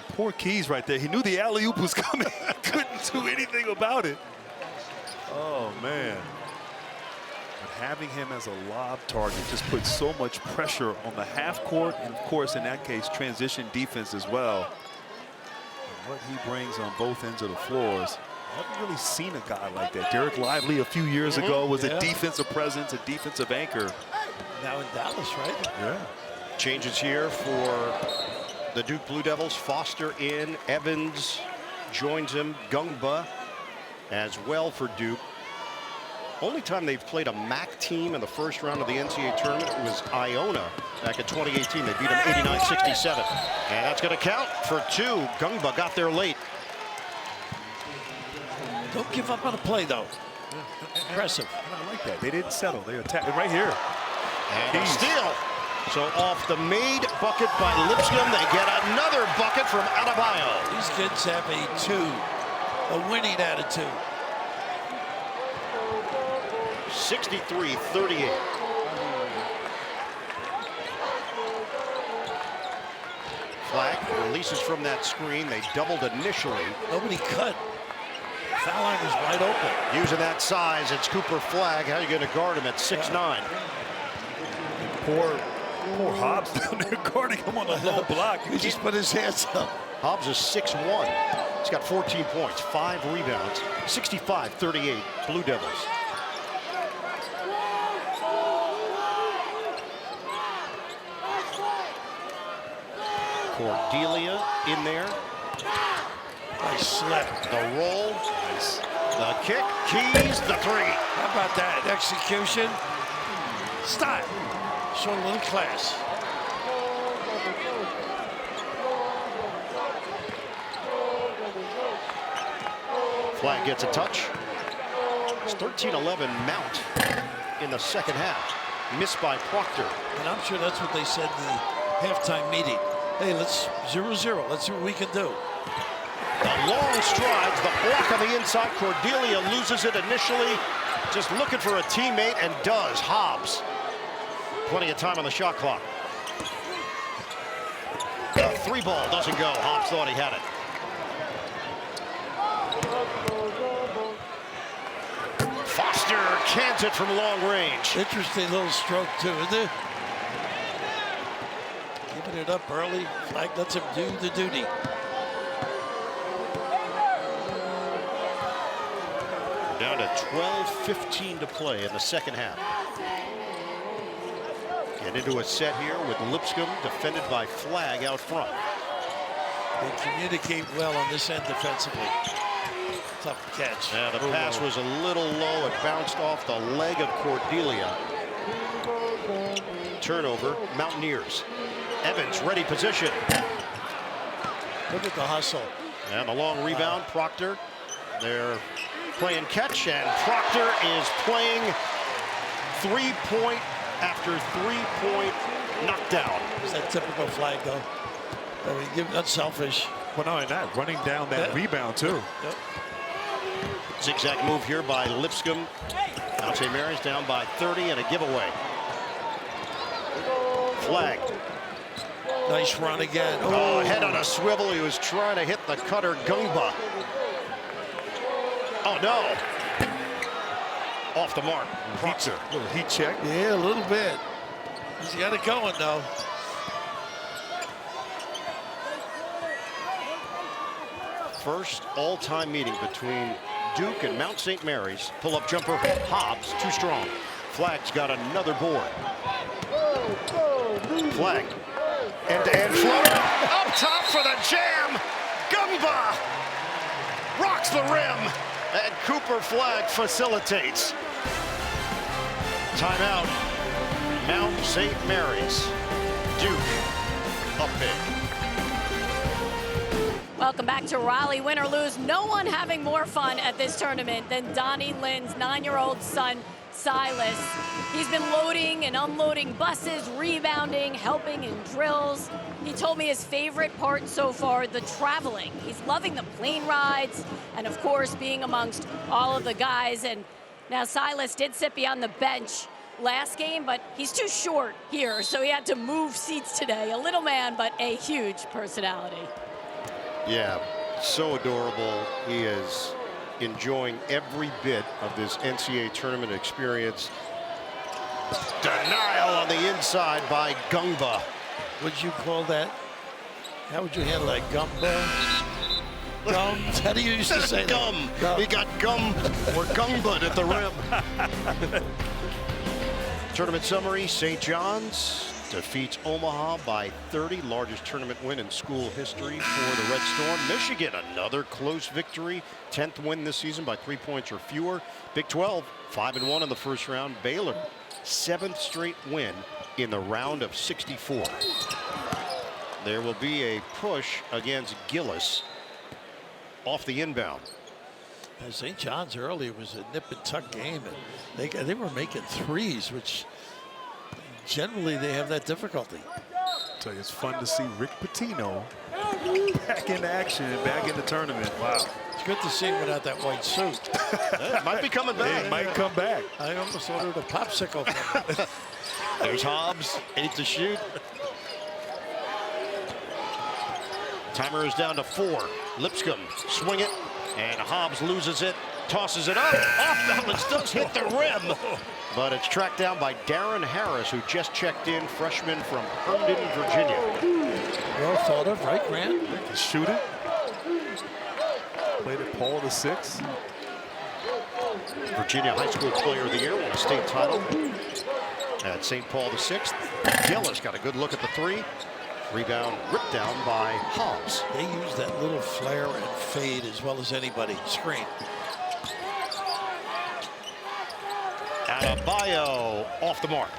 Poor Keys right there. He knew the alley-oop was coming. Couldn't do anything about it. Oh, man. But having him as a lob target just puts so much pressure on the half court, and of course, in that case, transition defense as well. And what he brings on both ends of the floors. I haven't really seen a guy like that. Derek Lively a few years ago was a defensive presence, a defensive anchor. Now in Dallas, right? Yeah. Changes here for the Duke Blue Devils. Foster in, Evans joins him, Gungba as well for Duke. Only time they've played a MAC team in the first round of the NCAA tournament was Iona back in 2018. They beat them 89-67. And that's going to count for 2. Gungba got there late. Don't give up on a play, though. Impressive. I like that. They didn't settle. They attacked right here. And a steal. So off the made bucket by Lipscomb, they get another bucket from Adebayo. These kids have a winning attitude. 63-38. Flagg releases from that screen. They doubled initially. Nobody cut. Foul line was wide open. Using that size, it's Cooper Flagg. How are you going to guard him at 6'9"? Poor Hobbs down there guarding him on a low block. He just put his hands up. Hobbs is 6'1". He's got 14 points, 5 rebounds, 65-38 Blue Devils. Cordelia in there. Nice slip. The roll. Nice. The kick. Keys. The three. How about that? Execution. Style. Show a little class. Flagg gets a touch. It's 13-11 Mount in the second half. Missed by Proctor. And I'm sure that's what they said in the halftime meeting. Hey, let's 0-0. Let's see what we can do. The long strides, the block on the inside. Cordelia loses it initially. Just looking for a teammate and does. Hobbs. Plenty of time on the shot clock. The three ball doesn't go. Hobbs thought he had it. Foster cans it from long range. Interesting little stroke, too, isn't it? Keeping it up early. Flagg lets him do the duty. Down to 12:15 to play in the second half. Get into a set here with Lipscomb defended by Flagg out front. They communicate well on this end defensively. Tough catch. Yeah, the pass was a little low. It bounced off the leg of Cordelia. Turnover, Mountaineers. Evans, ready position. Look at the hustle. And the long rebound, Proctor. They're playing catch, and Proctor is playing three-point after three-point knockdown. Is that typical Flagg, though? I mean, unselfish. Well, no, and that running down that rebound, too. Yep. Zigzag move here by Lipscomb. Mountaineers down by 30 and a giveaway. Flagg. Nice run again. Oh, head on a swivel. He was trying to hit the cutter Gungba. Oh, no. Off the mark. Proctor. Little heat check. Yeah, a little bit. He's got it going, though. First all-time meeting between Duke and Mount St. Mary's. Pull-up jumper, Hobbs, too strong. Flagg's got another board. Flagg, end-to-end floater, up top for the jam. Gungba rocks the rim, and Cooper Flagg facilitates. Timeout, Mount St. Mary's. Duke, up big. Welcome back to Raleigh. Win or lose, no one having more fun at this tournament than Donnie Lynn's 9-year-old son, Silas. He's been loading and unloading buses, rebounding, helping in drills. He told me his favorite part so far, the traveling. He's loving the plane rides and, of course, being amongst all of the guys. And now Silas did sit beyond the bench last game, but he's too short here, so he had to move seats today. A little man, but a huge personality. Yeah, so adorable. He is enjoying every bit of this NCAA tournament experience. Denial on the inside by Gungba. What'd you call that? How would you handle that? Gumba? Gums? How do you used to say Gum. That? He got gum or Gungbud at the rim. Tournament summary, St. John's defeats Omaha by 30, largest tournament win in school history for the Red Storm. Michigan, another close victory, 10th win this season by 3 points or fewer. Big 12, 5-1 in the first round. Baylor, 7th straight win in the round of 64. There will be a push against Gillis off the inbound. St. John's early was a nip and tuck game, and they were making threes, which generally they have that difficulty. Tell you, it's fun to see Rick Pitino back in action, back in the tournament. Wow. It's good to see him without that white suit. It might be coming back. It might come back. I almost ordered a popsicle from him. There's Hobbs, 8 to shoot. Timer is down to 4. Lipscomb swing it, and Hobbs loses it, tosses it up. Off balance, does hit the rim. But it's tracked down by Darren Harris, who just checked in, freshman from Herndon, Virginia. Well thought of, right, Grant? They can shoot it. Played at Paul VI. Virginia High School Player of the Year, won a state title at St. Paul VI. Gillis got a good look at the 3. Rebound ripped down by Hobbs. They use that little flare and fade as well as anybody. Screen. Adebayo off the mark.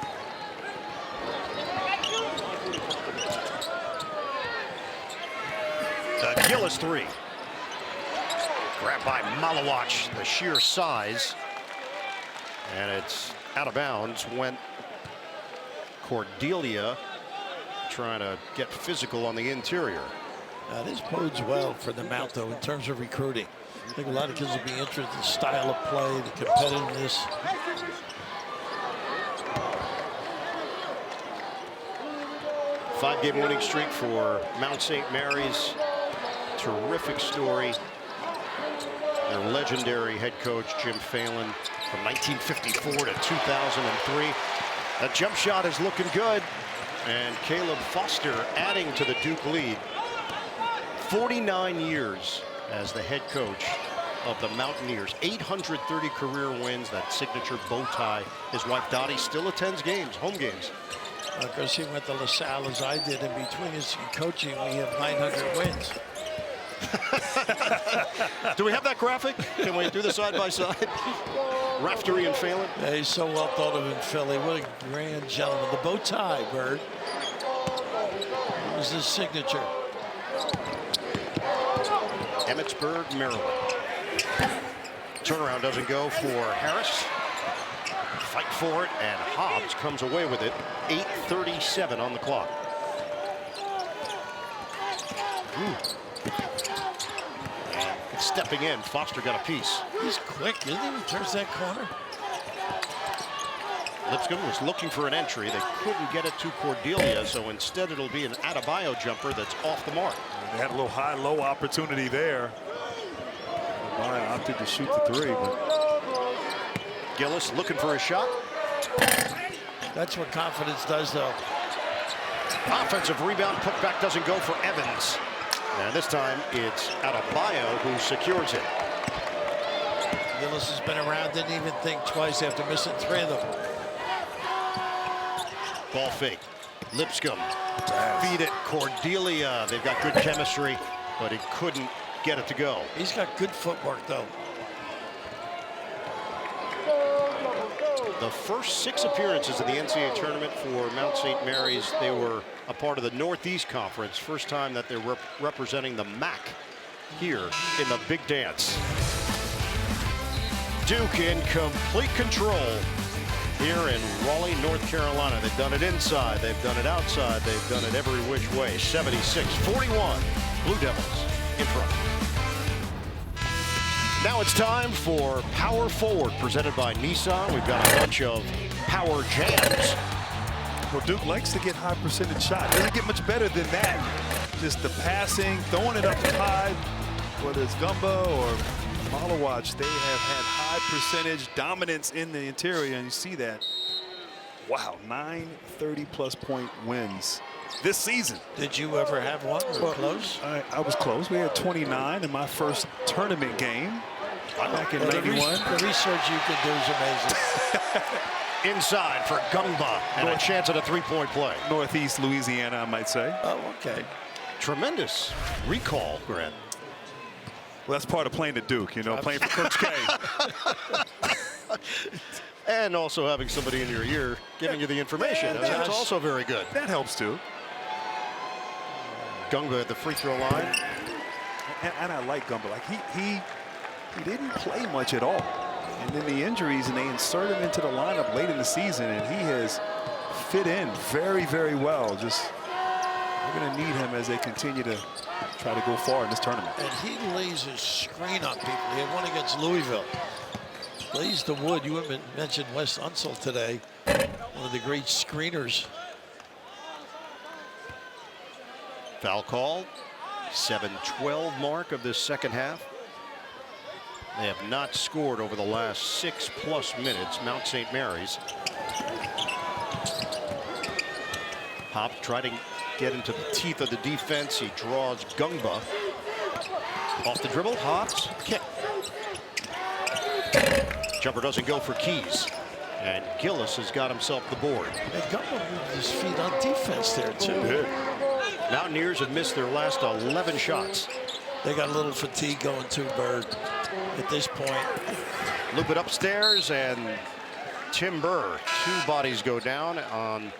The Gillis 3. Grabbed by Malawach, the sheer size. And it's out of bounds. Went Cordelia trying to get physical on the interior. This bodes well for the Mount, though, in terms of recruiting. I think a lot of kids will be interested in the style of play, the competitiveness. Five-game winning streak for Mount St. Mary's. Terrific story. Their legendary head coach, Jim Phelan, from 1954 to 2003. That jump shot is looking good. And Caleb Foster adding to the Duke lead. 49 years as the head coach of the Mountaineers. 830 career wins, that signature bow tie. His wife Dottie still attends games, home games. Because he went to LaSalle as I did. In between his coaching, we have 900 wins. Do we have that graphic? Can we do the side-by-side? Raftery and Phelan. Yeah, he's so well thought of in Philly. What a grand gentleman. The bow tie, Bird. It was his signature. Emmitsburg, Maryland. Turnaround doesn't go for Harris. Fight for it, and Hobbs comes away with it. 8:37 on the clock. And stepping in, Foster got a piece. He's quick, isn't he? He turns that corner. Lipscomb was looking for an entry. They couldn't get it to Cordelia, so instead it'll be an Adebayo jumper that's off the mark. They had a little high-low opportunity there. Adebayo opted to shoot the 3, but Gillis looking for a shot. That's what confidence does, though. Offensive rebound, putback doesn't go for Evans. And this time it's Adebayo who secures it. Gillis has been around, didn't even think twice after missing 3 of them. Ball fake. Lipscomb. Feed it. Cordelia. They've got good chemistry, but he couldn't get it to go. He's got good footwork, though. The first 6 appearances in the NCAA tournament for Mount St. Mary's, they were a part of the Northeast Conference. First time that they're representing the MAC here in the big dance. Duke in complete control here in Raleigh, North Carolina. They've done it inside, they've done it outside, they've done it every which way. 76-41, Blue Devils in front. Now it's time for Power Forward, presented by Nissan. We've got a bunch of power jams. well, Duke likes to get high percentage shots. Doesn't get much better than that. Just the passing, throwing it up high, whether it's Gumba or Malawach, they have had high percentage dominance in the interior, and you see that. Wow, 9 30-plus point wins this season. Did you ever have one or close? I was close. We had 29 in my first tournament game back in 91. The research you can do is amazing. Inside for Gumba and a chance at a three-point play. Northeast Louisiana, I might say. Oh, okay. Tremendous recall, Grant. Well, that's part of playing at Duke, you know, playing for Coach K. And also having somebody in your ear giving you the information. That's also very good. That helps too. Gumba at the free throw line. And I like Gumba. Like he didn't play much at all. And then the injuries, and they insert him into the lineup late in the season, and he has fit in very, very well. Just, we're going to need him as they continue to try to go far in this tournament. And he lays his screen on people. He had one against Louisville. Lays the wood. You haven't mentioned Wes Unseld today, one of the great screeners. Foul call, 7:12 mark of this second half. They have not scored over the last 6+ minutes, Mount St. Mary's. Hop trying to get into the teeth of the defense. He draws Gungba. Off the dribble, Hops, kick. Jumper doesn't go for Keys. And Gillis has got himself the board. And Gungba moved his feet on defense there, too. Mountaineers have missed their last 11 shots. They got a little fatigue going too, Bird, at this point. Loop it upstairs, and Tim Burr. 2 bodies go down on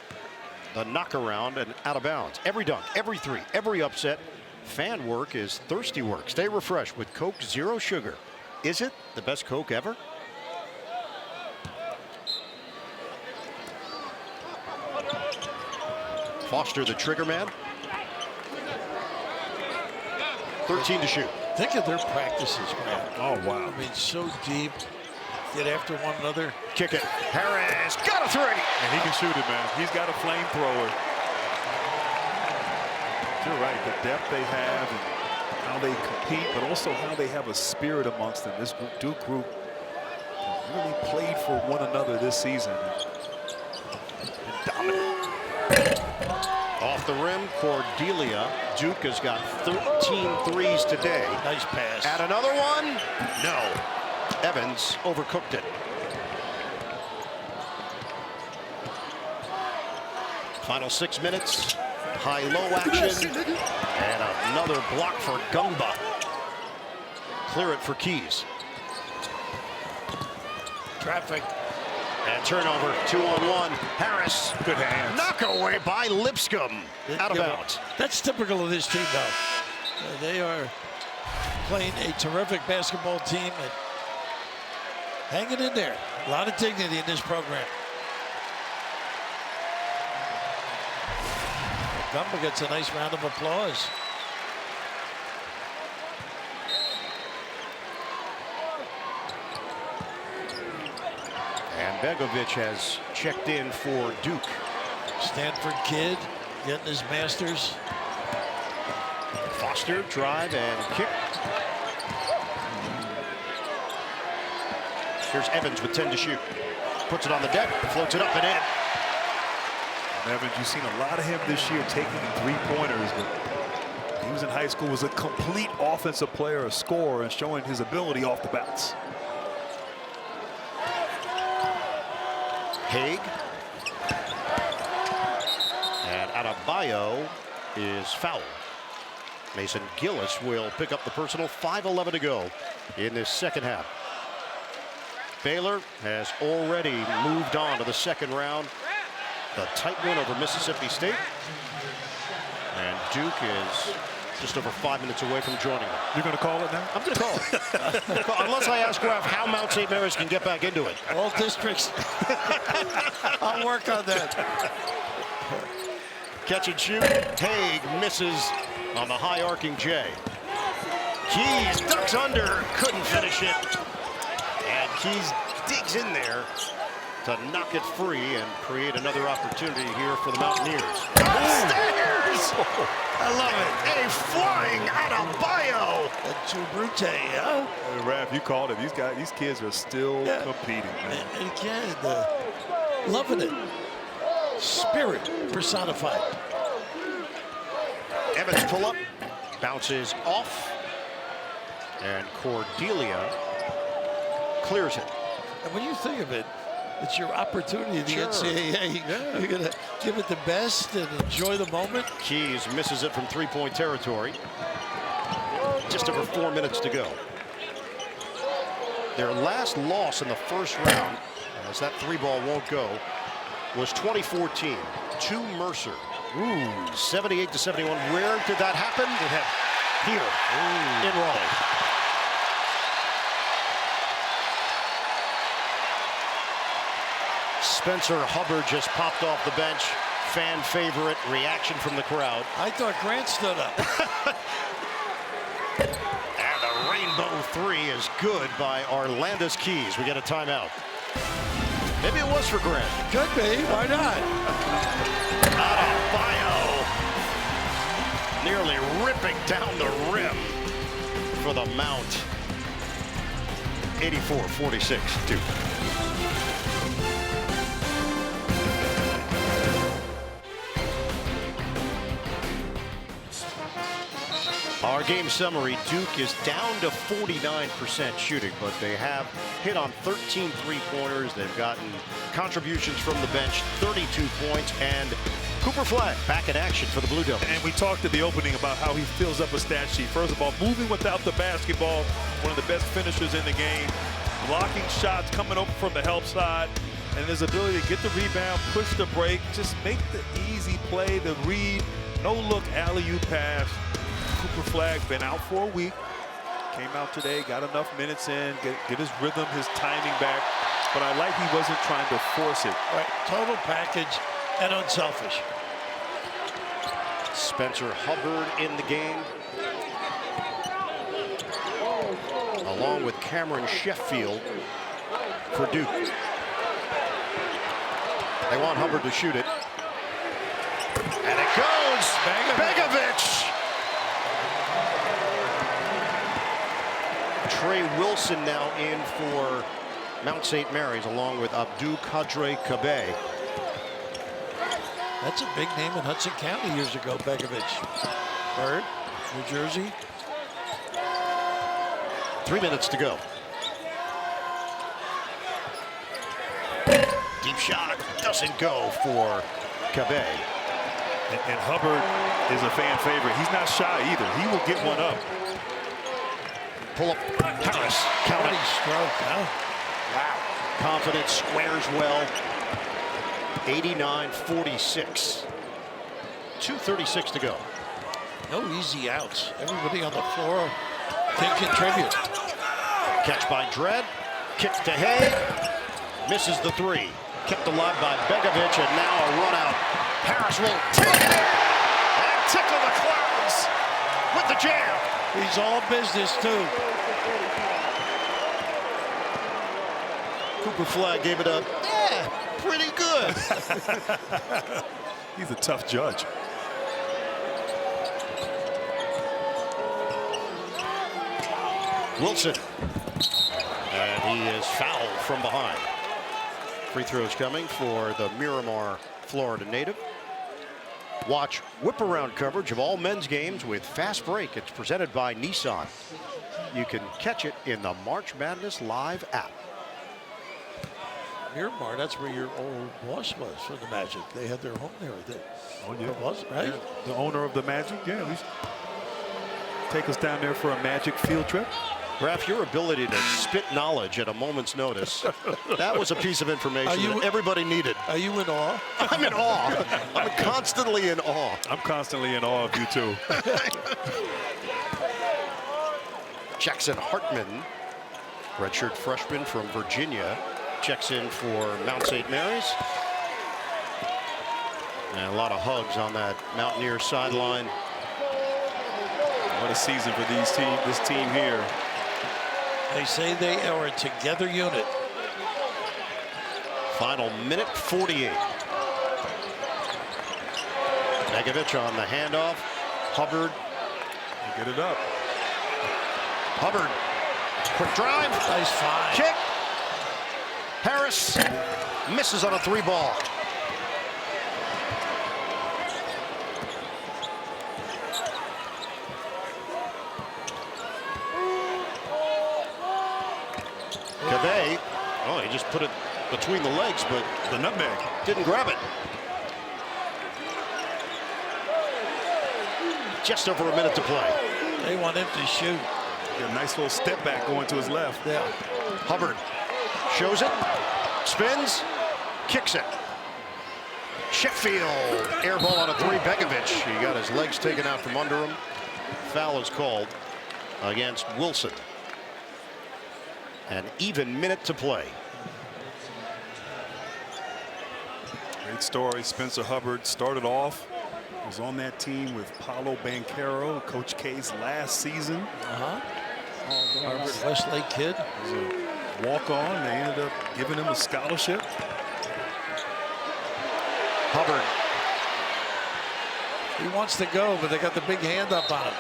the knockaround and out of bounds. Every dunk, every three, every upset. Fan work is thirsty work. Stay refreshed with Coke Zero Sugar. Is it the best Coke ever? Foster, the trigger man. 13 to shoot. Think of their practices, man. Oh, wow. I mean, so deep. Get after one another. Kick it. Harris got a 3. And he can shoot it, man. He's got a flamethrower. You're right. The depth they have and how they compete, but also how they have a spirit amongst them. This Duke group really played for one another this season. And dominant. Off the rim, Cordelia. Duke has got 13 threes today. Nice pass. Add another one. No. Evans overcooked it. Final 6 minutes. High-low action. And another block for Gungba. Clear it for Keys. Traffic. And turnover, 2-on-1. Harris. Good hands. Knock away by Lipscomb. Out of bounds. That's typical of this team, though. They are playing a terrific basketball team and hanging in there. A lot of dignity in this program. Gumba gets a nice round of applause. And Begovic has checked in for Duke. Stanford kid getting his master's. Foster, drive and kick. Here's Evans with 10 to shoot. Puts it on the deck, floats it up and in. And Evans, you've seen a lot of him this year taking 3-pointers, but he was in high school, was a complete offensive player, a scorer, and showing his ability off the bounce. Haig. And Adebayo is fouled. Mason Gillis will pick up the personal. 5:11 to go in this second half. Baylor has already moved on to the second round. The tight win over Mississippi State. And Duke is just over 5 minutes away from joining them. You're going to call it now? I'm going to call it. Unless I ask Ralph how Mount St. Mary's can get back into it. All districts. I'll work on that. Catch and shoot. Haig misses on the high arcing J. Keys ducks under, couldn't finish it. And Keys digs in there to knock it free and create another opportunity here for the Mountaineers. Upstairs! I love it. A flying Adebayo. Too brute, huh? Hey, Raph, you called it. These kids are still competing, man. And again, loving it. Spirit personified. Evans pull up, bounces off, and Cordelia clears it. And when you think of it, it's your opportunity in the NCAA. Yeah. You're going to give it the best and enjoy the moment. Keys misses it from 3-point territory. Just over 4 minutes to go. Their last loss in the first round, as that 3-ball won't go, was 2014 to Mercer. 78-71. Where did that happen? It happened here in Raleigh. Spencer Hubbard just popped off the bench. Fan favorite reaction from the crowd. I thought Grant stood up. And the rainbow three is good by Arlandis Keys. We get a timeout. Maybe it was for Grant. Could be. Why not? Adebayo nearly ripping down the rim for the Mount. 84-46 Duke. Our game summary, Duke is down to 49% shooting, but they have hit on 13 three-pointers. They've gotten contributions from the bench, 32 points, and Cooper Flagg back in action for the Blue Devils. And we talked at the opening about how he fills up a stat sheet. First of all, moving without the basketball, one of the best finishers in the game, blocking shots, coming over from the help side, and his ability to get the rebound, push the break, just make the easy play, the read, no-look alley-oop pass. Cooper Flagg been out for a week, came out today, got enough minutes in, get his rhythm, his timing back, but I like he wasn't trying to force it. Right. Total package and unselfish. Spencer Hubbard in the game, along with Cameron Sheffield for Duke. They want Hubbard to shoot it. And it goes! Begovic! Trey Wilson now in for Mount St. Mary's, along with Abdou Kadre Kabe. That's a big name in Hudson County years ago, Begovic. Bird, New Jersey. 3 minutes to go. Deep shot doesn't go for Kabe. And Hubbard is a fan favorite. He's not shy either. He will get one up. Pull up Harris. Count it. Stroke, huh? Wow. Confidence, squares well. 89-46. 2:36 to go. No easy outs. Everybody on the floor can contribute. Catch by Dredd. Kick to Hay. Misses the three. Kept alive by Begovic, and now a run out. Harris will take it and tickle the clouds with the jam. He's all business, too. Cooper Flagg gave it up. Yeah, pretty good. He's a tough judge. Wilson. And he is fouled from behind. Free throws coming for the Miramar, Florida native. Watch whip-around coverage of all men's games with Fast Break. It's presented by Nissan. You can catch it in the March Madness Live app. Miramar, that's where your old boss was for the Magic. They had their home there, I think. Oh, yeah. It was, right? Yeah. The owner of the Magic, yeah. Take us down there for a Magic field trip. Raph, your ability to spit knowledge at a moment's notice, that was a piece of information that everybody needed. Are you in awe? I'm in awe. I'm constantly in awe. I'm constantly in awe of you, too. Jackson Hartman, redshirt freshman from Virginia, checks in for Mount St. Mary's. And a lot of hugs on that Mountaineer sideline. What a season for this team here. They say they are a together unit. Final minute 48. Begovic on the handoff. Hubbard. Get it up. Hubbard. Quick drive. Nice find. Kick. Harris misses on a three ball. Kabe, oh, he just put it between the legs, but The nutmeg. didn't grab it. Just over a minute to play. They want him to shoot. Got a nice little step back going to his left. Yeah. Hubbard shows it, spins, kicks it. Sheffield, air ball on a three. Begovic, he got his legs taken out from under him. Foul is called against Wilson. An even minute to play. Great story. Spencer Hubbard started off, was on that team with Paulo Banchero, Coach K's last season. Harvard Westlake kid. Was a walk-on. They ended up giving him a scholarship. Hubbard. He wants to go, but they got the big hand up on him.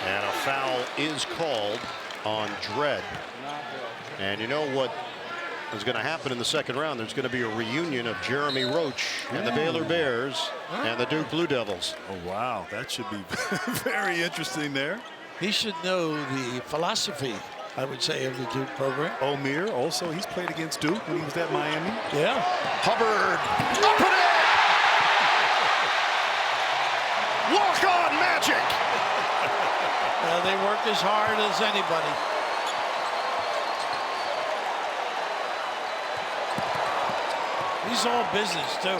And a foul is called on Dredd. And you know what is going to happen in the second round? There's going to be a reunion of Jeremy Roach and the Baylor Bears and the Duke Blue Devils. Oh, wow. That should be very interesting there. He should know the philosophy, I would say, of the Duke program. Omier also, he's played against Duke when he was at Miami. Yeah. Hubbard up and in! Walk-on magic! They work as hard as anybody. He's all business, too.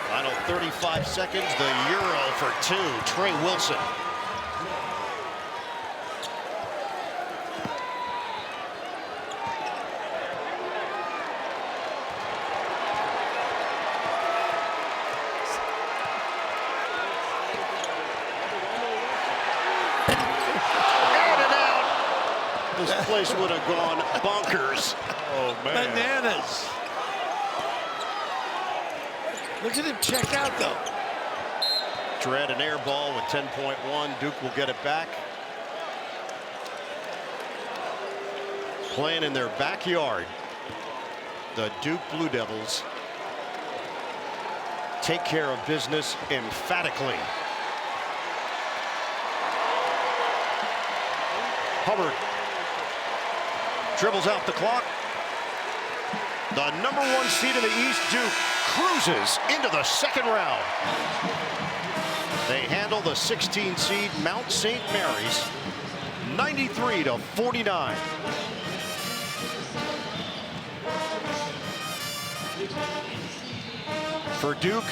Final 35 seconds, the Euro for two, Trey Wilson. This place would have gone bonkers. Oh, man. Bananas. Look at him check out, though. Dredd an air ball with 10.1. Duke will get it back. Playing in their backyard. The Duke Blue Devils take care of business emphatically. Hubbard dribbles out the clock. The #1 seed in the East, Duke, cruises into the second round. They handle the 16 seed Mount St. Mary's 93-49. For Duke,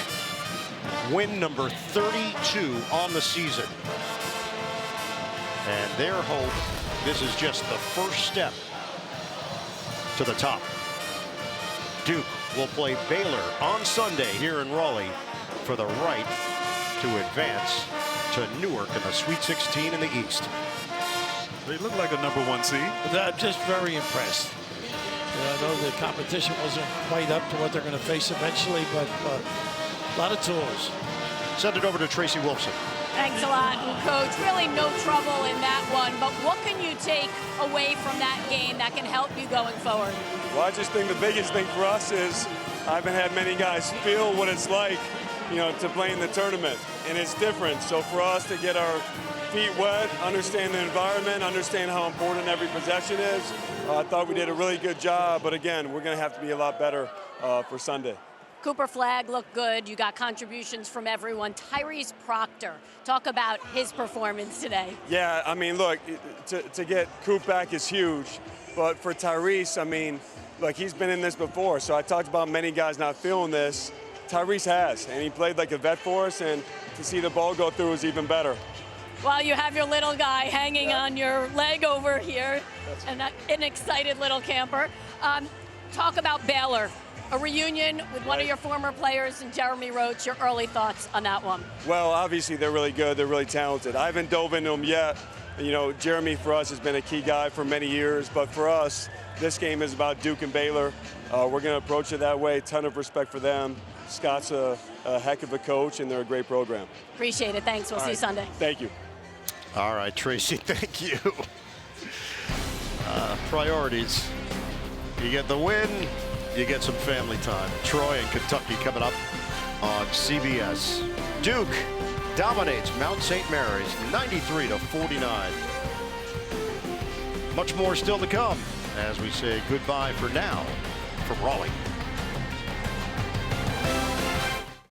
win number 32 on the season. And their hope, this is just the first step to the top. Duke will play Baylor on Sunday here in Raleigh for the right to advance to Newark in the Sweet 16 in the East. They look like a #1 seed. I'm just very impressed. I know the competition wasn't quite up to what they're going to face eventually, but a lot of tools. Send it over to Tracy Wolfson. Thanks a lot, Coach. Really no trouble in that one, but what can you take away from that game that can help you going forward? Well, I just think the biggest thing for us is I haven't had many guys feel what it's like, to play in the tournament, and it's different. So for us to get our feet wet, understand the environment, understand how important every possession is, I thought we did a really good job, but again, we're going to have to be a lot better for Sunday. Cooper Flagg looked good. You got contributions from everyone. Tyrese Proctor, talk about his performance today. Yeah, I mean, look, to get Coop back is huge, but for Tyrese, I mean, look, he's been in this before, so I talked about many guys not feeling this. Tyrese has, and he played like a vet for us, and to see the ball go through is even better. Well, you have your little guy hanging on your leg over here, and an excited little camper. Talk about Baylor. A reunion with one of your former players and Jeremy Roach. Your early thoughts on that one? Well, obviously they're really good. They're really talented. I haven't dove into them yet. Jeremy for us has been a key guy for many years, but for us, this game is about Duke and Baylor. We're going to approach it that way. Ton of respect for them. Scott's a heck of a coach, and they're a great program. Appreciate it. Thanks. We'll see you Sunday. Thank you. All right, Tracy, thank you. Priorities. You get the win, you get some family time. Troy and Kentucky coming up on CBS. Duke dominates Mount St. Mary's 93-49. Much more still to come as we say goodbye for now from Raleigh.